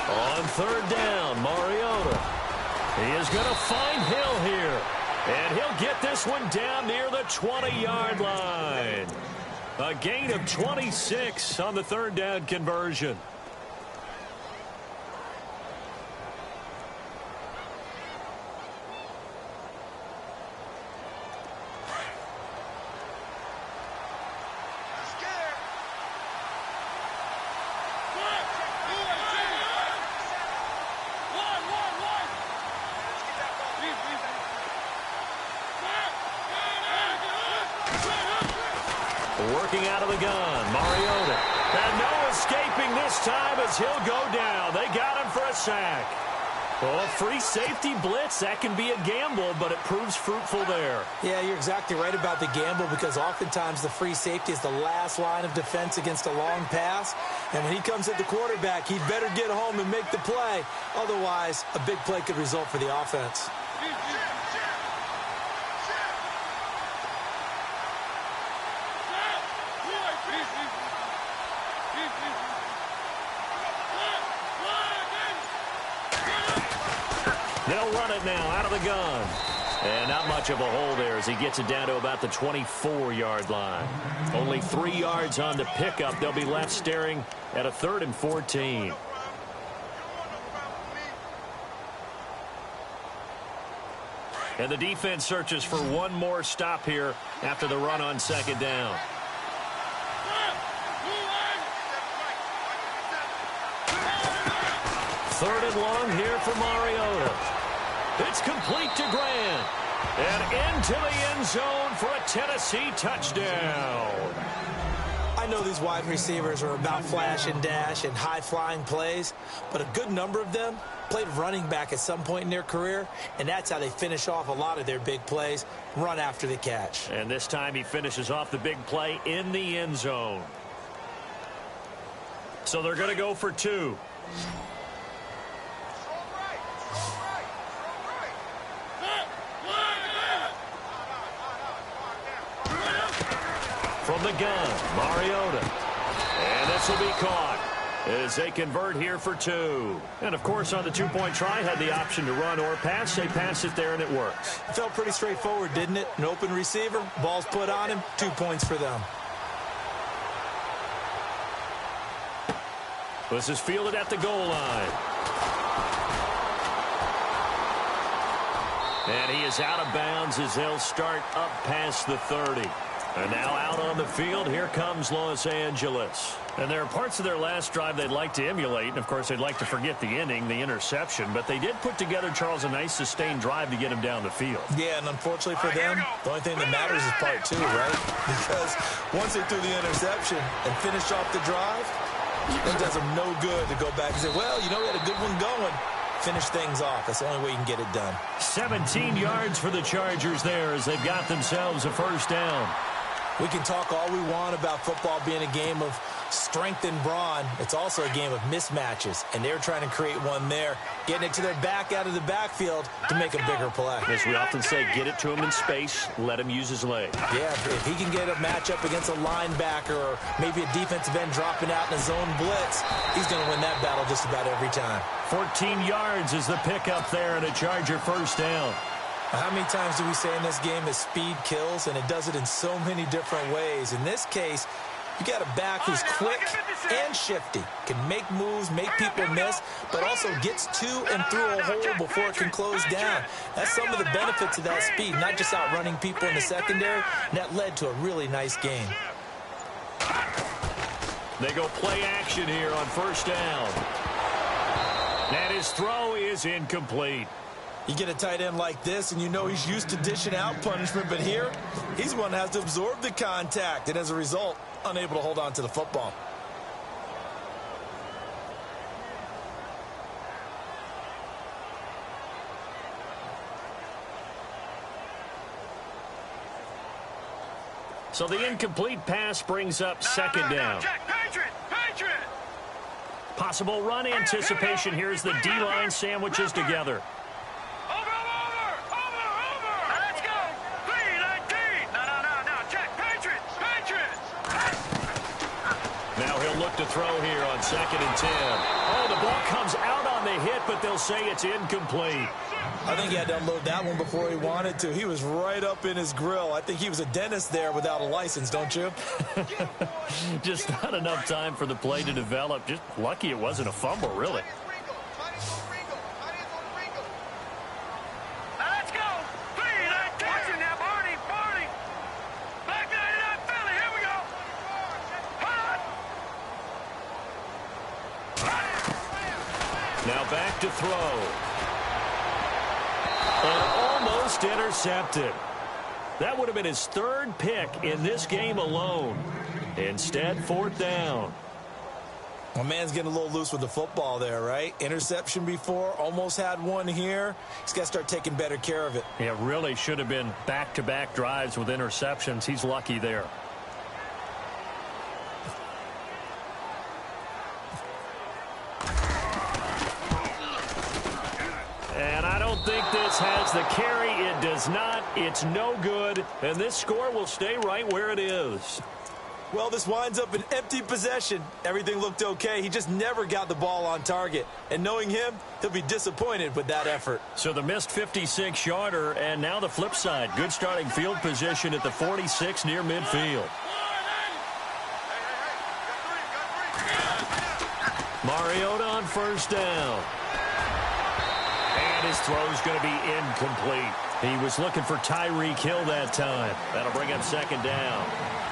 On third down, Mariota. He is going to find Hill here. And he'll get this one down near the 20-yard line. A gain of 26 on the third down conversion. Working out of the gun, Mariota. And no escaping this time as he'll go down. They got him for a sack. Well, a free safety blitz, that can be a gamble, but it proves fruitful there. Yeah, you're exactly right about the gamble because oftentimes the free safety is the last line of defense against a long pass. And when he comes at the quarterback, he'd better get home and make the play. Otherwise, a big play could result for the offense. They'll run it now out of the gun. And not much of a hole there as he gets it down to about the 24-yard line. Only 3 yards on the pickup. They'll be left staring at a 3rd and 14. And the defense searches for one more stop here after the run on 2nd down. Third and long here for Mariota. It's complete to Grant. And into the end zone for a Tennessee touchdown. I know these wide receivers are about flash and dash and high-flying plays, but a good number of them played running back at some point in their career, and that's how they finish off a lot of their big plays, run after the catch. And this time he finishes off the big play in the end zone. So they're going to go for 2. From the gun, Mariota. And this will be caught as they convert here for 2. And, of course, on the 2-point try, had the option to run or pass. They passed it there, and it works. Felt pretty straightforward, didn't it? An open receiver, ball's put on him, 2 points for them. This is fielded at the goal line. And he is out of bounds as they'll start up past the 30. And now out on the field, here comes Los Angeles. And there are parts of their last drive they'd like to emulate. And, of course, they'd like to forget the ending, the interception. But they did put together, Charles, a nice sustained drive to get him down the field. Yeah, and unfortunately for them, the only thing that matters is part 2, right? Because once they threw the interception and finished off the drive, it does them no good to go back and say, well, you know, we had a good one going. Finish things off. That's the only way you can get it done. 17 yards for the Chargers there as they've got themselves a first down. We can talk all we want about football being a game of strength and brawn. It's also a game of mismatches, and they're trying to create one there, getting it to their back out of the backfield to make a bigger play. As we often say, get it to him in space, let him use his leg. Yeah, if he can get a matchup against a linebacker or maybe a defensive end dropping out in a zone blitz, he's going to win that battle just about every time. 14 yards is the pickup there and a Charger first down. How many times do we say in this game that speed kills, and it does it in so many different ways? In this case, you got a back who's quick and shifty, can make moves, make people miss, but also gets to and through a hole before it can close down. That's some of the benefits of that speed, not just outrunning people in the secondary, and that led to a really nice game. They go play action here on first down. And his throw is incomplete. You get a tight end like this, and you know he's used to dishing out punishment, but here, he's the one that has to absorb the contact, and as a result, unable to hold on to the football. So the incomplete pass brings up second down. Possible run anticipation. Here's the D-line sandwiches together. Now he'll look to throw here on 2nd and 10. Oh, the ball comes out on the hit, but they'll say it's incomplete. I think he had to unload that one before he wanted to. He was right up in his grill. I think he was a dentist there without a license, don't you? Just not enough time for the play to develop. Just lucky it wasn't a fumble, really. Now back to throw. And almost intercepted. That would have been his 3rd pick in this game alone. Instead, 4th down. My man's getting a little loose with the football there, right? Interception before, almost had one here. He's got to start taking better care of it. Yeah, really should have been back-to-back drives with interceptions. He's lucky there. And I don't think this has the carry. It does not. It's no good. And this score will stay right where it is. Well, this winds up an empty possession. Everything looked okay. He just never got the ball on target. And knowing him, he'll be disappointed with that effort. So the missed 56-yarder, and now the flip side. Good starting field position at the 46 near midfield. Mariota on first down. And his throw's going to be incomplete. He was looking for Tyreek Hill that time. That'll bring up second down.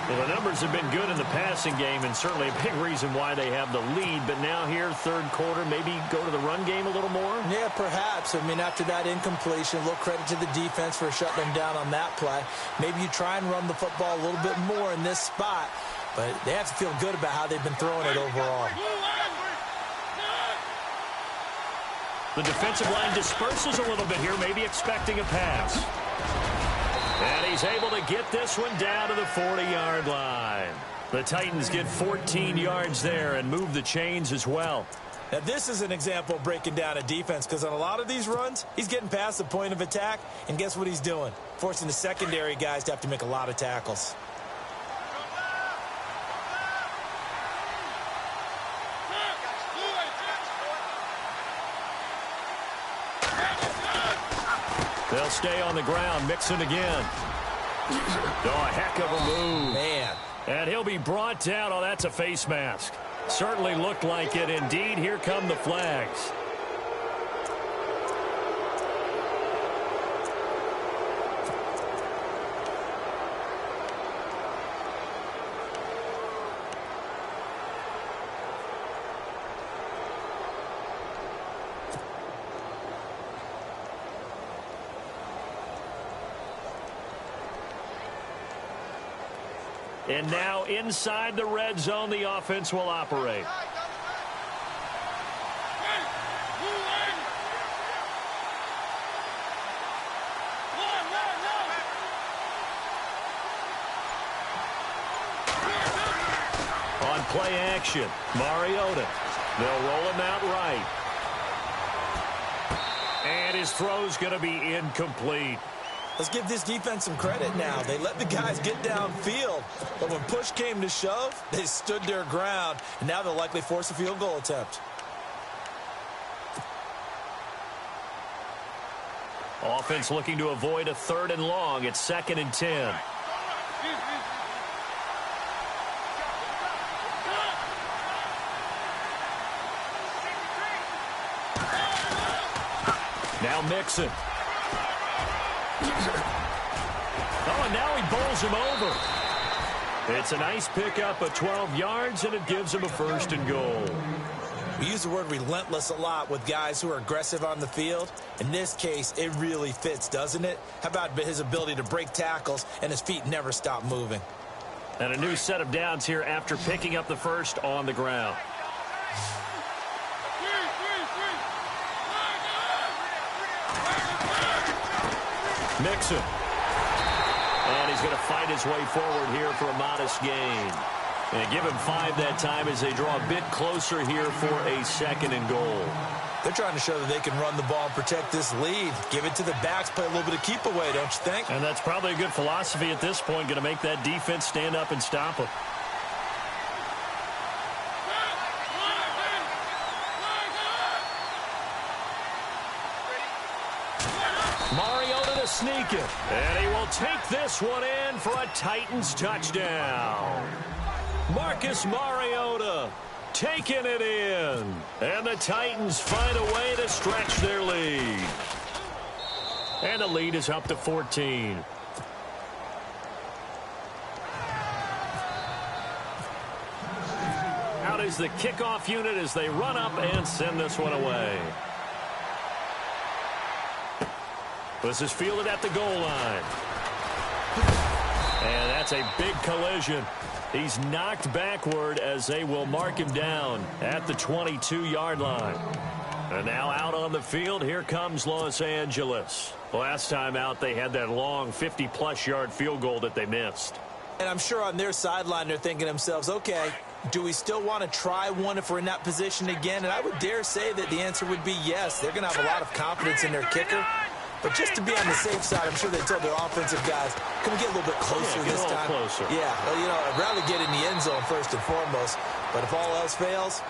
Well, the numbers have been good in the passing game, and certainly a big reason why they have the lead. But now here, third quarter, maybe go to the run game a little more? Yeah, perhaps. I mean, after that incompletion, a little credit to the defense for shutting them down on that play. Maybe you try and run the football a little bit more in this spot. But they have to feel good about how they've been throwing it overall. The defensive line disperses a little bit here, maybe expecting a pass. And he's able to get this one down to the 40-yard line. The Titans get 14 yards there and move the chains as well. Now, this is an example of breaking down a defense, because on a lot of these runs, he's getting past the point of attack, and guess what he's doing? Forcing the secondary guys to have to make a lot of tackles. They'll stay on the ground. Mixon again. Oh, a heck of a move. Man. And he'll be brought down. Oh, that's a face mask. Certainly looked like it. Indeed, here come the flags. And now inside the red zone, the offense will operate. On play action, Mariota. They'll roll him out right. And his throw's going to be incomplete. Let's give this defense some credit now. They let the guys get downfield, but when push came to shove, they stood their ground, and now they'll likely force a field goal attempt. Offense looking to avoid a 3rd and long. It's 2nd and 10. Now Mixon. Oh, and now he bowls him over. It's a nice pickup of 12 yards, and it gives him a 1st and goal. We use the word relentless a lot with guys who are aggressive on the field. In this case, it really fits, doesn't it? How about his ability to break tackles and his feet never stop moving? And a new set of downs here after picking up the 1st on the ground. Mixon. And he's going to fight his way forward here for a modest gain. And give him 5 that time as they draw a bit closer here for a 2nd and goal. They're trying to show that they can run the ball and protect this lead. Give it to the backs, play a little bit of keep away, don't you think? And that's probably a good philosophy at this point, going to make that defense stand up and stop them. Mariota to sneak it. And he will take this one in for a Titans touchdown. Marcus Mariota taking it in. And the Titans find a way to stretch their lead. And the lead is up to 14. Out is the kickoff unit as they run up and send this one away. This is fielded at the goal line. And that's a big collision. He's knocked backward as they will mark him down at the 22-yard line. And now out on the field, here comes Los Angeles. Last time out, they had that long 50-plus yard field goal that they missed. And I'm sure on their sideline, they're thinking to themselves, okay, do we still want to try one if we're in that position again? And I would dare say that the answer would be yes. They're going to have a lot of confidence in their kicker. But just to be on the safe side, I'm sure they told their offensive guys, can we get a little bit closer get this a little time? closer. Yeah, well, you know, I'd rather get in the end zone first and foremost. But if all else fails,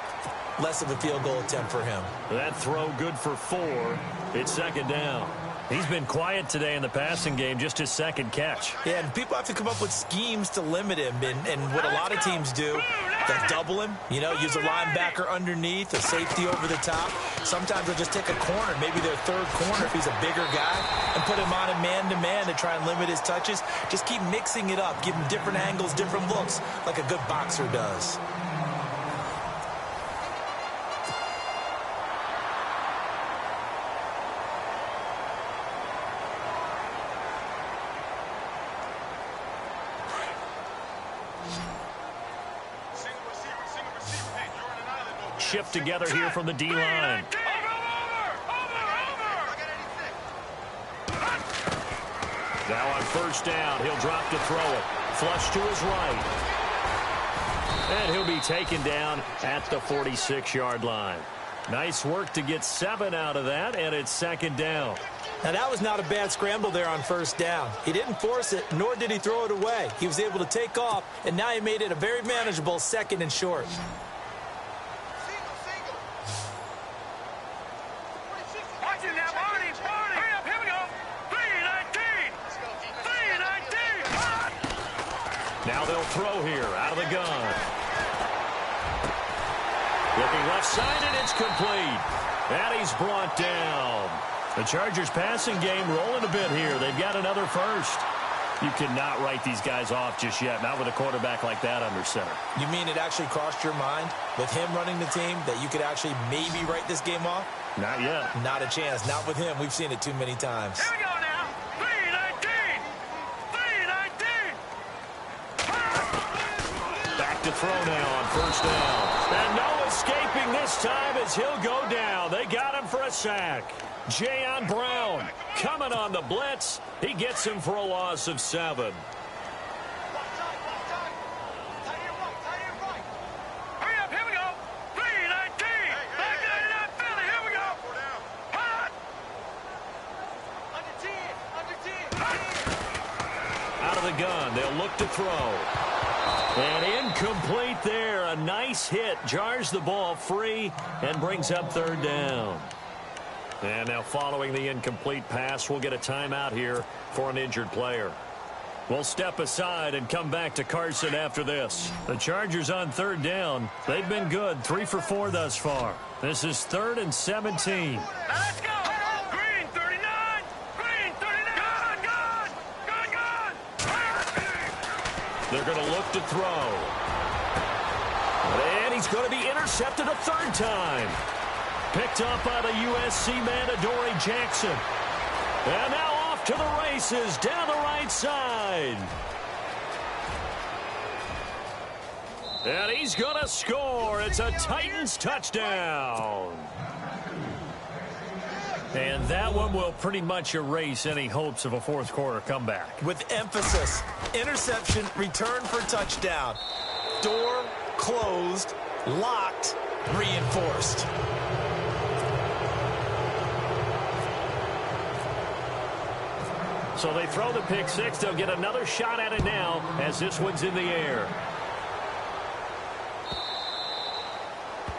less of a field goal attempt for him. That throw good for 4. It's second down. He's been quiet today in the passing game, just his second catch. Yeah, and people have to come up with schemes to limit him. And what a lot of teams do, they'll double him, you know, use a linebacker underneath, a safety over the top. Sometimes they'll just take a corner, maybe their third corner if he's a bigger guy, and put him on a man-to-man to try and limit his touches. Just keep mixing it up, give him different angles, different looks, like a good boxer does. Shift together here from the D-line. Now on first down, he'll drop to throw it. Flush to his right. And he'll be taken down at the 46-yard line. Nice work to get 7 out of that, and it's second down. Now, that was not a bad scramble there on first down. He didn't force it, nor did he throw it away. He was able to take off, and now he made it a very manageable second and short. Now they'll throw here out of the gun. Looking left side, and it's complete. And he's brought down. The Chargers passing game rolling a bit here. They've got another first. You cannot write these guys off just yet, not with a quarterback like that under center. You mean it actually crossed your mind with him running the team that you could actually maybe write this game off? Not yet. Not a chance. Not with him. We've seen it too many times. Here we go now. 3-19. 3-19. Back to throw now on first down. And no escaping this time as he'll go down. They got him for a sack. Jayon Brown coming on the blitz. He gets him for a loss of 7. Hurry up, here we go. 3-19. Back to that Philly, here we go. Hot. Out of the gun, they'll look to throw. And incomplete there. A nice hit. Jars the ball free and brings up third down. And now following the incomplete pass, we'll get a timeout here for an injured player. We'll step aside and come back to Carson after this. The Chargers on third down. They've been good. 3 for 4 thus far. This is 3rd and 17. Let's go. Green 39. Green 39. Good. They're going to look to throw. And he's going to be intercepted a third time. Picked up by the USC man, Adoree Jackson. And now off to the races down the right side. And he's going to score. It's a Titans touchdown. And that one will pretty much erase any hopes of a fourth quarter comeback. With emphasis, interception, return for touchdown. Door closed, locked, reinforced. So they throw the pick six. They'll get another shot at it now as this one's in the air.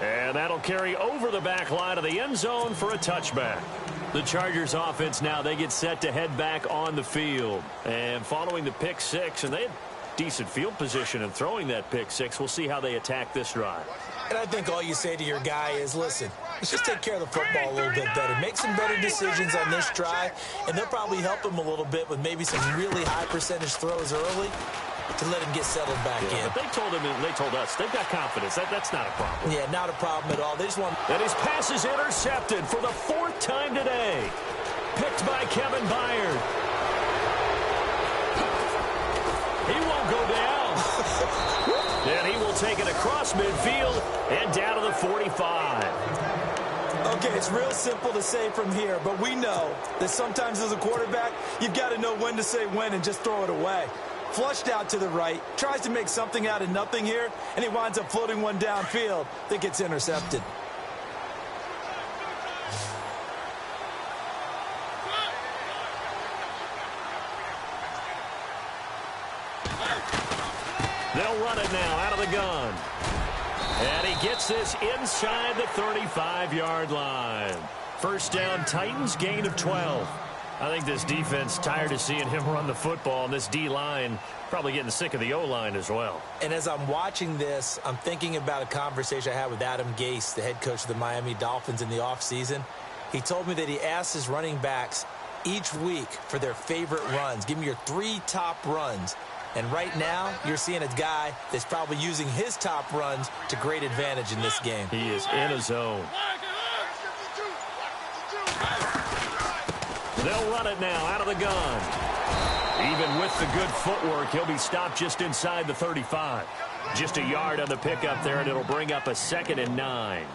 And that'll carry over the back line of the end zone for a touchback. The Chargers offense now, they get set to head back on the field. And following the pick six, and they had decent field position in throwing that pick six. We'll see how they attack this drive. And I think all you say to your guy is, listen, let's just take care of the football a little bit better. Make some better decisions on this drive, and they'll probably help him a little bit with maybe some really high percentage throws early to let him get settled back in. But they told him, and they told us, they've got confidence. That's not a problem. Yeah, not a problem at all. They just want... And his pass is intercepted for the 4th time today. Picked by Kevin Byard. He won't go down. And he will take it across midfield and down to the 45. Okay, it's real simple to say from here, but we know that sometimes as a quarterback, you've got to know when to say when and just throw it away. Flushed out to the right, tries to make something out of nothing here, and he winds up floating one downfield that gets intercepted. They'll run it now out of the gun. And he gets this inside the 35-yard line. First down, Titans, gain of 12. I think this defense tired of seeing him run the football, and this D-line probably getting sick of the O-line as well. And as I'm watching this, I'm thinking about a conversation I had with Adam Gase, the head coach of the Miami Dolphins, in the offseason. He told me that he asked his running backs each week for their favorite runs. Give me your 3 top runs. And right now, you're seeing a guy that's probably using his top runs to great advantage in this game. He is in a zone. They'll run it now out of the gun. Even with the good footwork, he'll be stopped just inside the 35. Just a yard on the pickup there, and it'll bring up a 2nd and 9.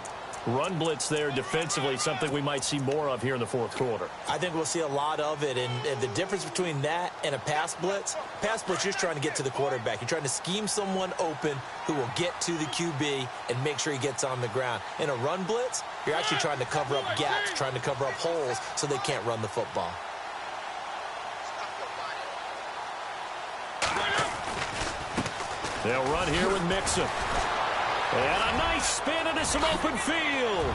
Run blitz there defensively, something we might see more of here in the fourth quarter. I think we'll see a lot of it, and the difference between that and a pass blitz, you're just trying to get to the quarterback. You're trying to scheme someone open who will get to the QB and make sure he gets on the ground. In a run blitz, you're actually trying to cover up gaps, trying to cover up holes so they can't run the football. They'll run here with Mixon. And a nice spin into some open field.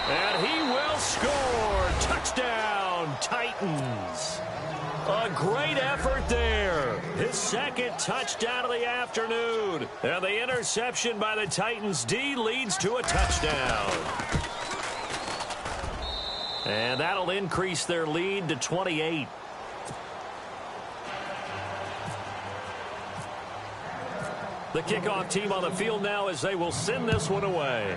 And he will score. Touchdown, Titans. A great effort there. His 2nd touchdown of the afternoon. And the interception by the Titans D leads to a touchdown. And that'll increase their lead to 28. The kickoff team on the field now as they will send this one away.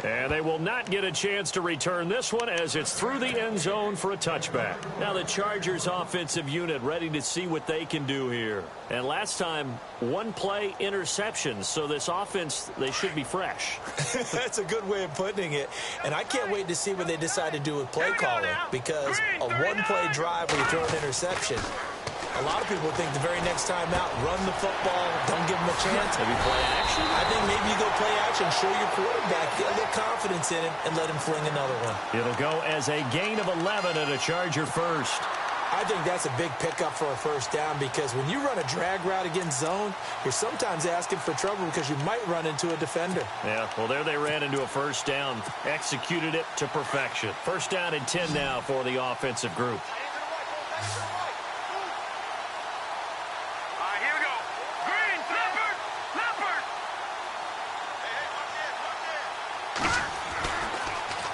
And they will not get a chance to return this one as it's through the end zone for a touchback. Now the Chargers offensive unit ready to see what they can do here. And last time, 1 play interceptions. So this offense, they should be fresh. That's a good way of putting it. And I can't wait to see what they decide to do with play calling, because a 1-play drive where you throw an interception, a lot of people think the very next time out, run the football, don't give them a chance. Maybe play action? I think maybe you go play action, show your quarterback, get a little confidence in him, and let him fling another one. It'll go as a gain of 11 and a Charger first. I think that's a big pickup for a first down, because when you run a drag route against zone, you're sometimes asking for trouble because you might run into a defender. Yeah, well, there they ran into a first down, executed it to perfection. First down and 10 now for the offensive group.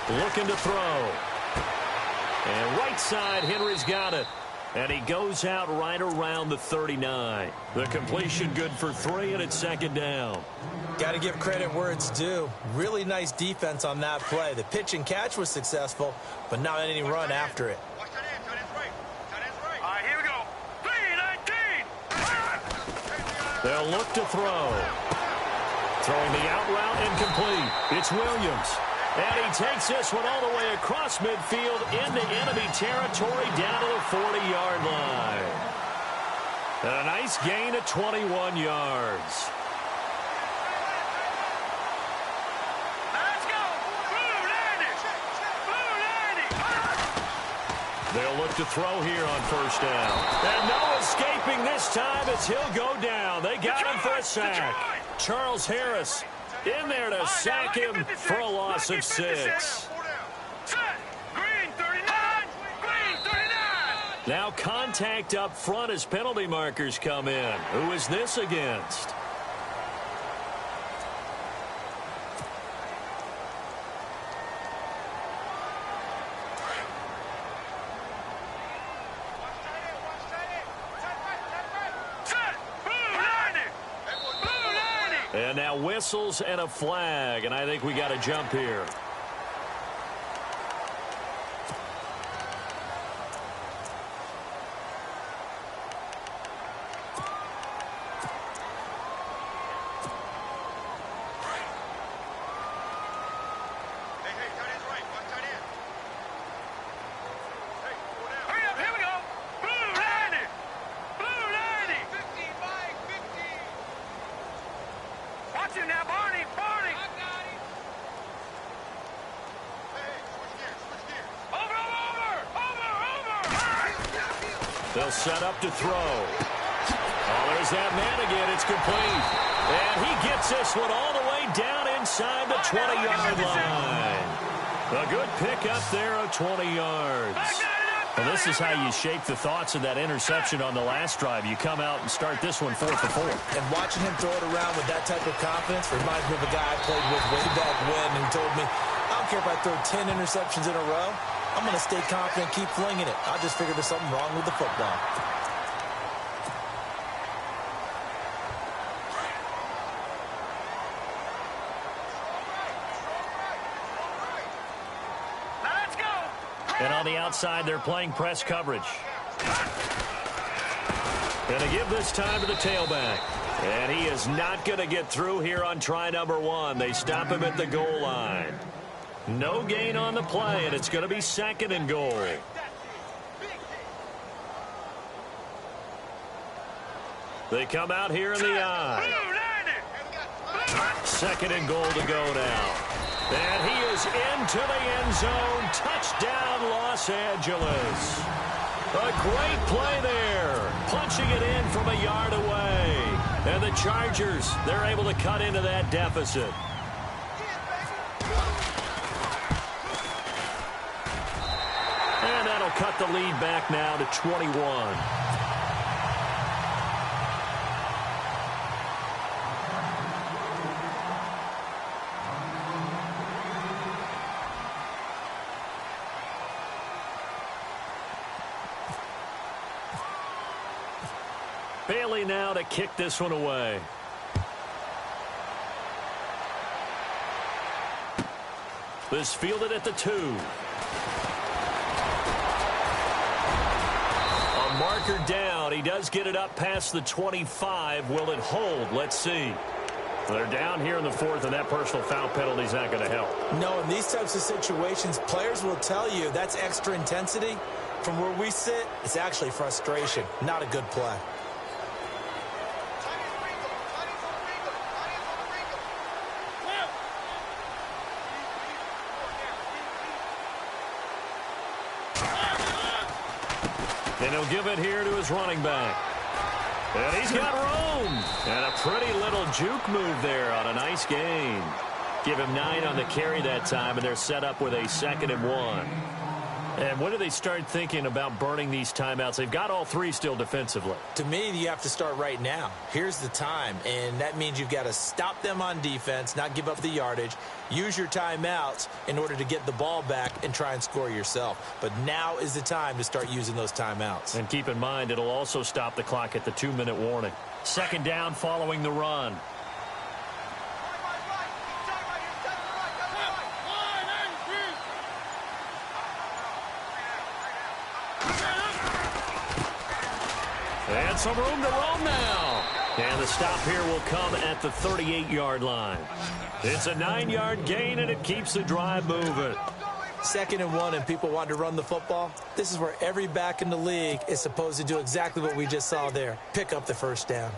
Looking to throw. And right side, Henry's got it. And he goes out right around the 39. The completion good for 3, and it's 2nd down. Got to give credit where it's due. Really nice defense on that play. The pitch and catch was successful, but not any run after it. All right, here we go. 3-19. They'll look to throw. Throwing the out route incomplete. It's Williams. And he takes this one all the way across midfield into enemy territory down to the 40-yard line. And a nice gain of 21 yards. Let's go. Blue 90. They'll look to throw here on first down. And no escaping this time as he'll go down. They got him for a sack. Charles Harris in there to sack him for a loss of 6. Green 39. Green 39. Now contact up front as penalty markers come in. Who is this against? And now whistles and a flag, and I think we got a jump here. They'll set up to throw. Oh, there's that man again. It's complete. And he gets this one all the way down inside the 20-yard line. A good pickup there of 20 yards. Well, this is how you shape the thoughts of that interception on the last drive. You come out and start this one 4 for 4. And watching him throw it around with that type of confidence reminds me of a guy I played with way back when who told me, I don't care if I throw 10 interceptions in a row. I'm going to stay confident, keep flinging it. I just figured there's something wrong with the football. And on the outside, they're playing press coverage. Going to give this time to the tailback. And he is not going to get through here on try number 1. They stop him at the goal line. No gain on the play, and it's going to be 2nd and goal. They come out here in the eye. 2nd and goal to go now. And he is into the end zone. Touchdown, Los Angeles. A great play there. Punching it in from a yard away. And the Chargers, they're able to cut into that deficit. And that'll cut the lead back now to 21. Bailey now to kick this one away. This fielded at the 2. A marker down. He does get it up past the 25. Will it hold? Let's see. They're down here in the 4th, and that personal foul penalty is not going to help. No, in these types of situations, players will tell you that's extra intensity. From where we sit, it's actually frustration. Not a good play. And he'll give it here to his running back. And he's got room. And a pretty little juke move there on a nice gain. Give him 9 on the carry that time, and they're set up with a 2nd and 1. And when do they start thinking about burning these timeouts? They've got all 3 still defensively. To me, you have to start right now. Here's the time, and that means you've got to stop them on defense, not give up the yardage, use your timeouts in order to get the ball back and try and score yourself. But now is the time to start using those timeouts. And keep in mind, it'll also stop the clock at the 2-minute warning. 2nd down following the run. And some room to roam now. And the stop here will come at the 38-yard line. It's a 9-yard gain, and it keeps the drive moving. 2nd and 1, and people want to run the football. This is where every back in the league is supposed to do exactly what we just saw there. Pick up the first down.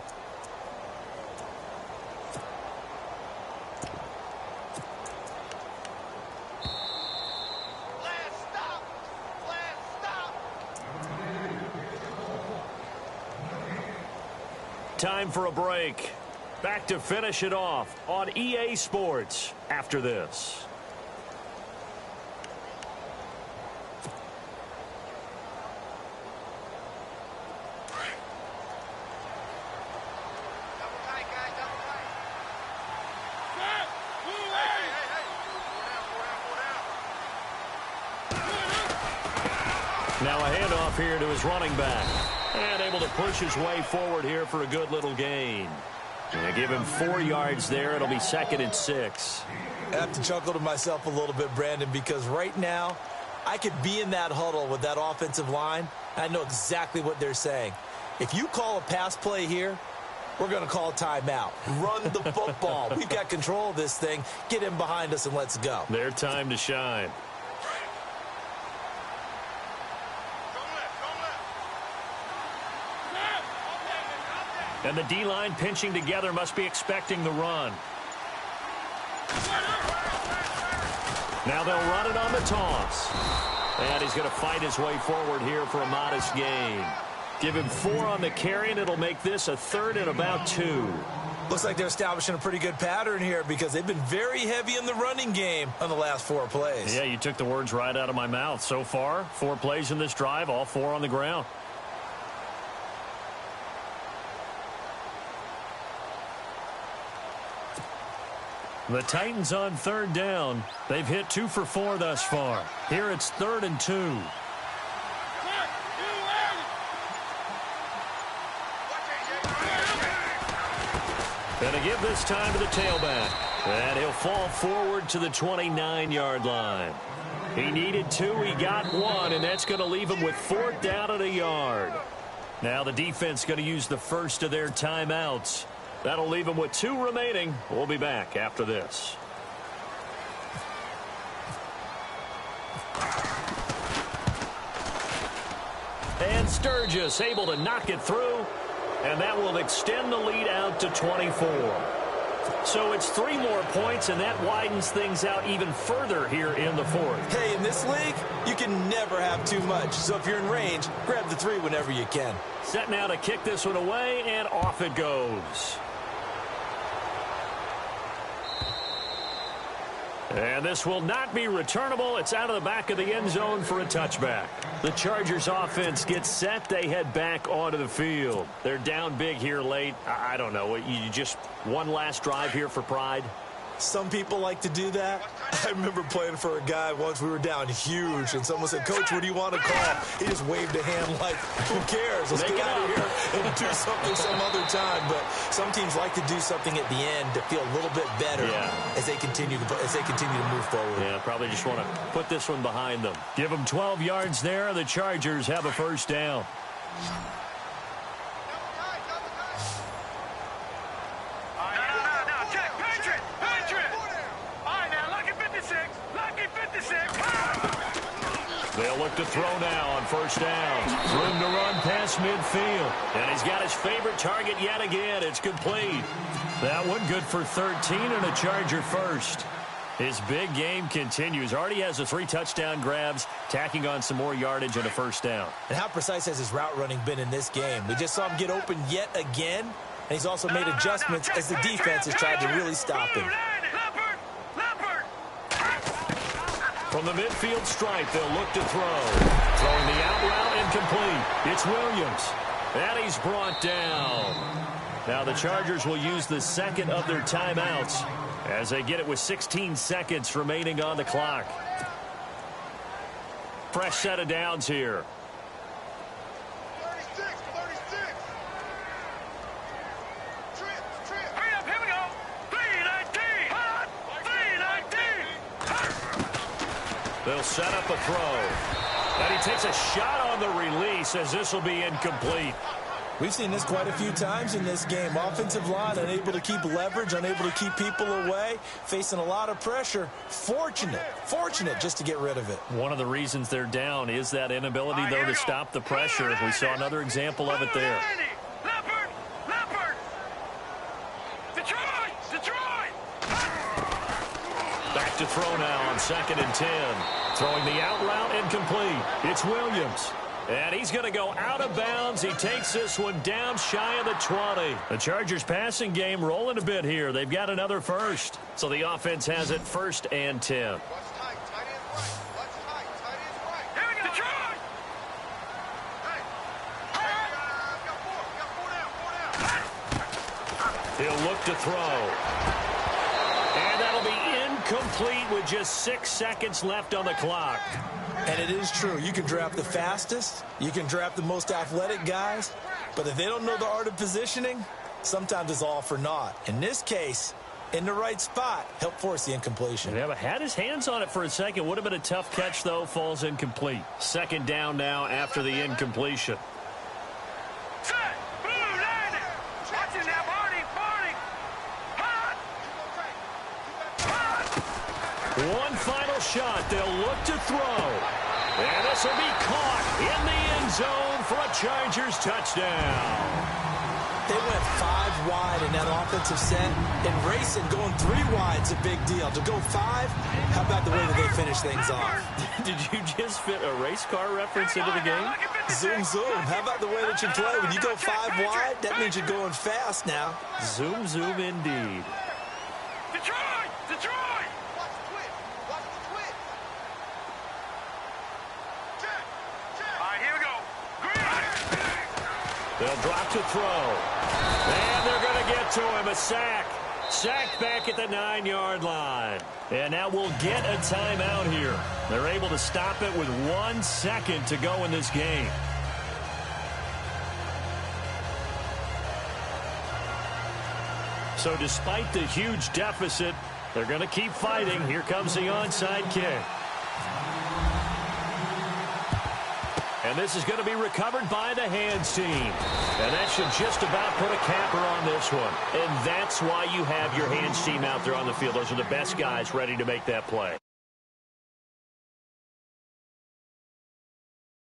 Time for a break. Back to finish it off on EA Sports after this. Now a handoff here to his running back. And able to push his way forward here for a good little gain. And give him 4 yards there. It'll be 2nd and 6. I have to chuckle to myself a little bit, Brandon, because right now I could be in that huddle with that offensive line. I know exactly what they're saying. If you call a pass play here, we're going to call a timeout. Run the football. We've got control of this thing. Get him behind us and let's go. Their time to shine. And the D-line pinching together must be expecting the run. Now they'll run it on the toss. And he's going to fight his way forward here for a modest gain. Give him 4 on the carry, and it'll make this a 3rd and about 2. Looks like they're establishing a pretty good pattern here because they've been very heavy in the running game on the last 4 plays. Yeah, you took the words right out of my mouth. So far, 4 plays in this drive, all 4 on the ground. The Titans on 3rd down. They've hit 2 for 4 thus far. Here it's 3rd and 2. Going to give this time to the tailback. And he'll fall forward to the 29-yard line. He needed 2, he got 1, and that's going to leave him with 4th down and a yard. Now the defense going to use the first of their timeouts. That'll leave him with 2 remaining. We'll be back after this. And Sturgis able to knock it through. And that will extend the lead out to 24. So it's 3 more points, and that widens things out even further here in the 4th. Hey, in this league, you can never have too much. So if you're in range, grab the 3 whenever you can. Set now to kick this one away, and off it goes. And this will not be returnable. It's out of the back of the end zone for a touchback. The Chargers offense gets set. They head back onto the field. They're down big here late. I don't know. You just one last drive here for pride? Some people like to do that. I remember playing for a guy once. We were down huge, and someone said, "Coach, what do you want to call?" He just waved a hand like, "Who cares? Let's get out of here and do something some other time." But some teams like to do something at the end to feel a little bit better as they continue to move forward. Yeah, probably just want to put this one behind them. Give them 12 yards there. The Chargers have a 1st down. They'll look to throw now on 1st down. Room to run past midfield. And he's got his favorite target yet again. It's complete. That one good for 13 and a Charger 1st. His big game continues. Already has the 3 touchdown grabs, tacking on some more yardage and a 1st down. And how precise has his route running been in this game? We just saw him get open yet again, and he's also made adjustments as the defense has tried to really stop him. From the midfield stripe, they'll look to throw. Throwing the out route incomplete. It's Williams. And he's brought down. Now the Chargers will use the 2nd of their timeouts as they get it with 16 seconds remaining on the clock. Fresh set of downs here. They'll set up a throw. And he takes a shot on the release as this will be incomplete. We've seen this quite a few times in this game. Offensive line unable to keep leverage, unable to keep people away, facing a lot of pressure. Fortunate just to get rid of it. One of the reasons they're down is that inability, though, to stop the pressure. We saw another example of it there. Back to throw now on 2nd and 10. Throwing the out route incomplete. It's Williams. And he's going to go out of bounds. He takes this one down shy of the 20. The Chargers passing game rolling a bit here. They've got another 1st. So the offense has it 1st and 10. He'll look to throw. And that'll be incomplete with just 6 seconds left on the clock. And it is true. You can draft the fastest. You can draft the most athletic guys. But if they don't know the art of positioning, sometimes it's all for naught. In this case, in the right spot, help force the incompletion. Yeah, but had his hands on it for a second. Would have been a tough catch, though. Falls incomplete. 2nd down now after the incompletion. One final shot. They'll look to throw. And this will be caught in the end zone for a Chargers touchdown. They went 5 wide in that offensive set. And racing, going 3 wide is a big deal. To go 5, how about the way that they finish things off? Did you just fit a race car reference into the game? Zoom, zoom. How about the way that you play? When you go 5 wide, that means you're going fast now. Zoom, zoom indeed. Detroit! Detroit! Watch the twitch. Watch the twitch. All right, here we go. Green! They'll drop to throw. And they're going to get to him. A sack. Sacked back at the 9-yard line. And now we'll get a timeout here. They're able to stop it with 1 second to go in this game. So despite the huge deficit, they're going to keep fighting. Here comes the onside kick. And this is going to be recovered by the hands team. And that should just about put a capper on this one. And that's why you have your hands team out there on the field. Those are the best guys ready to make that play.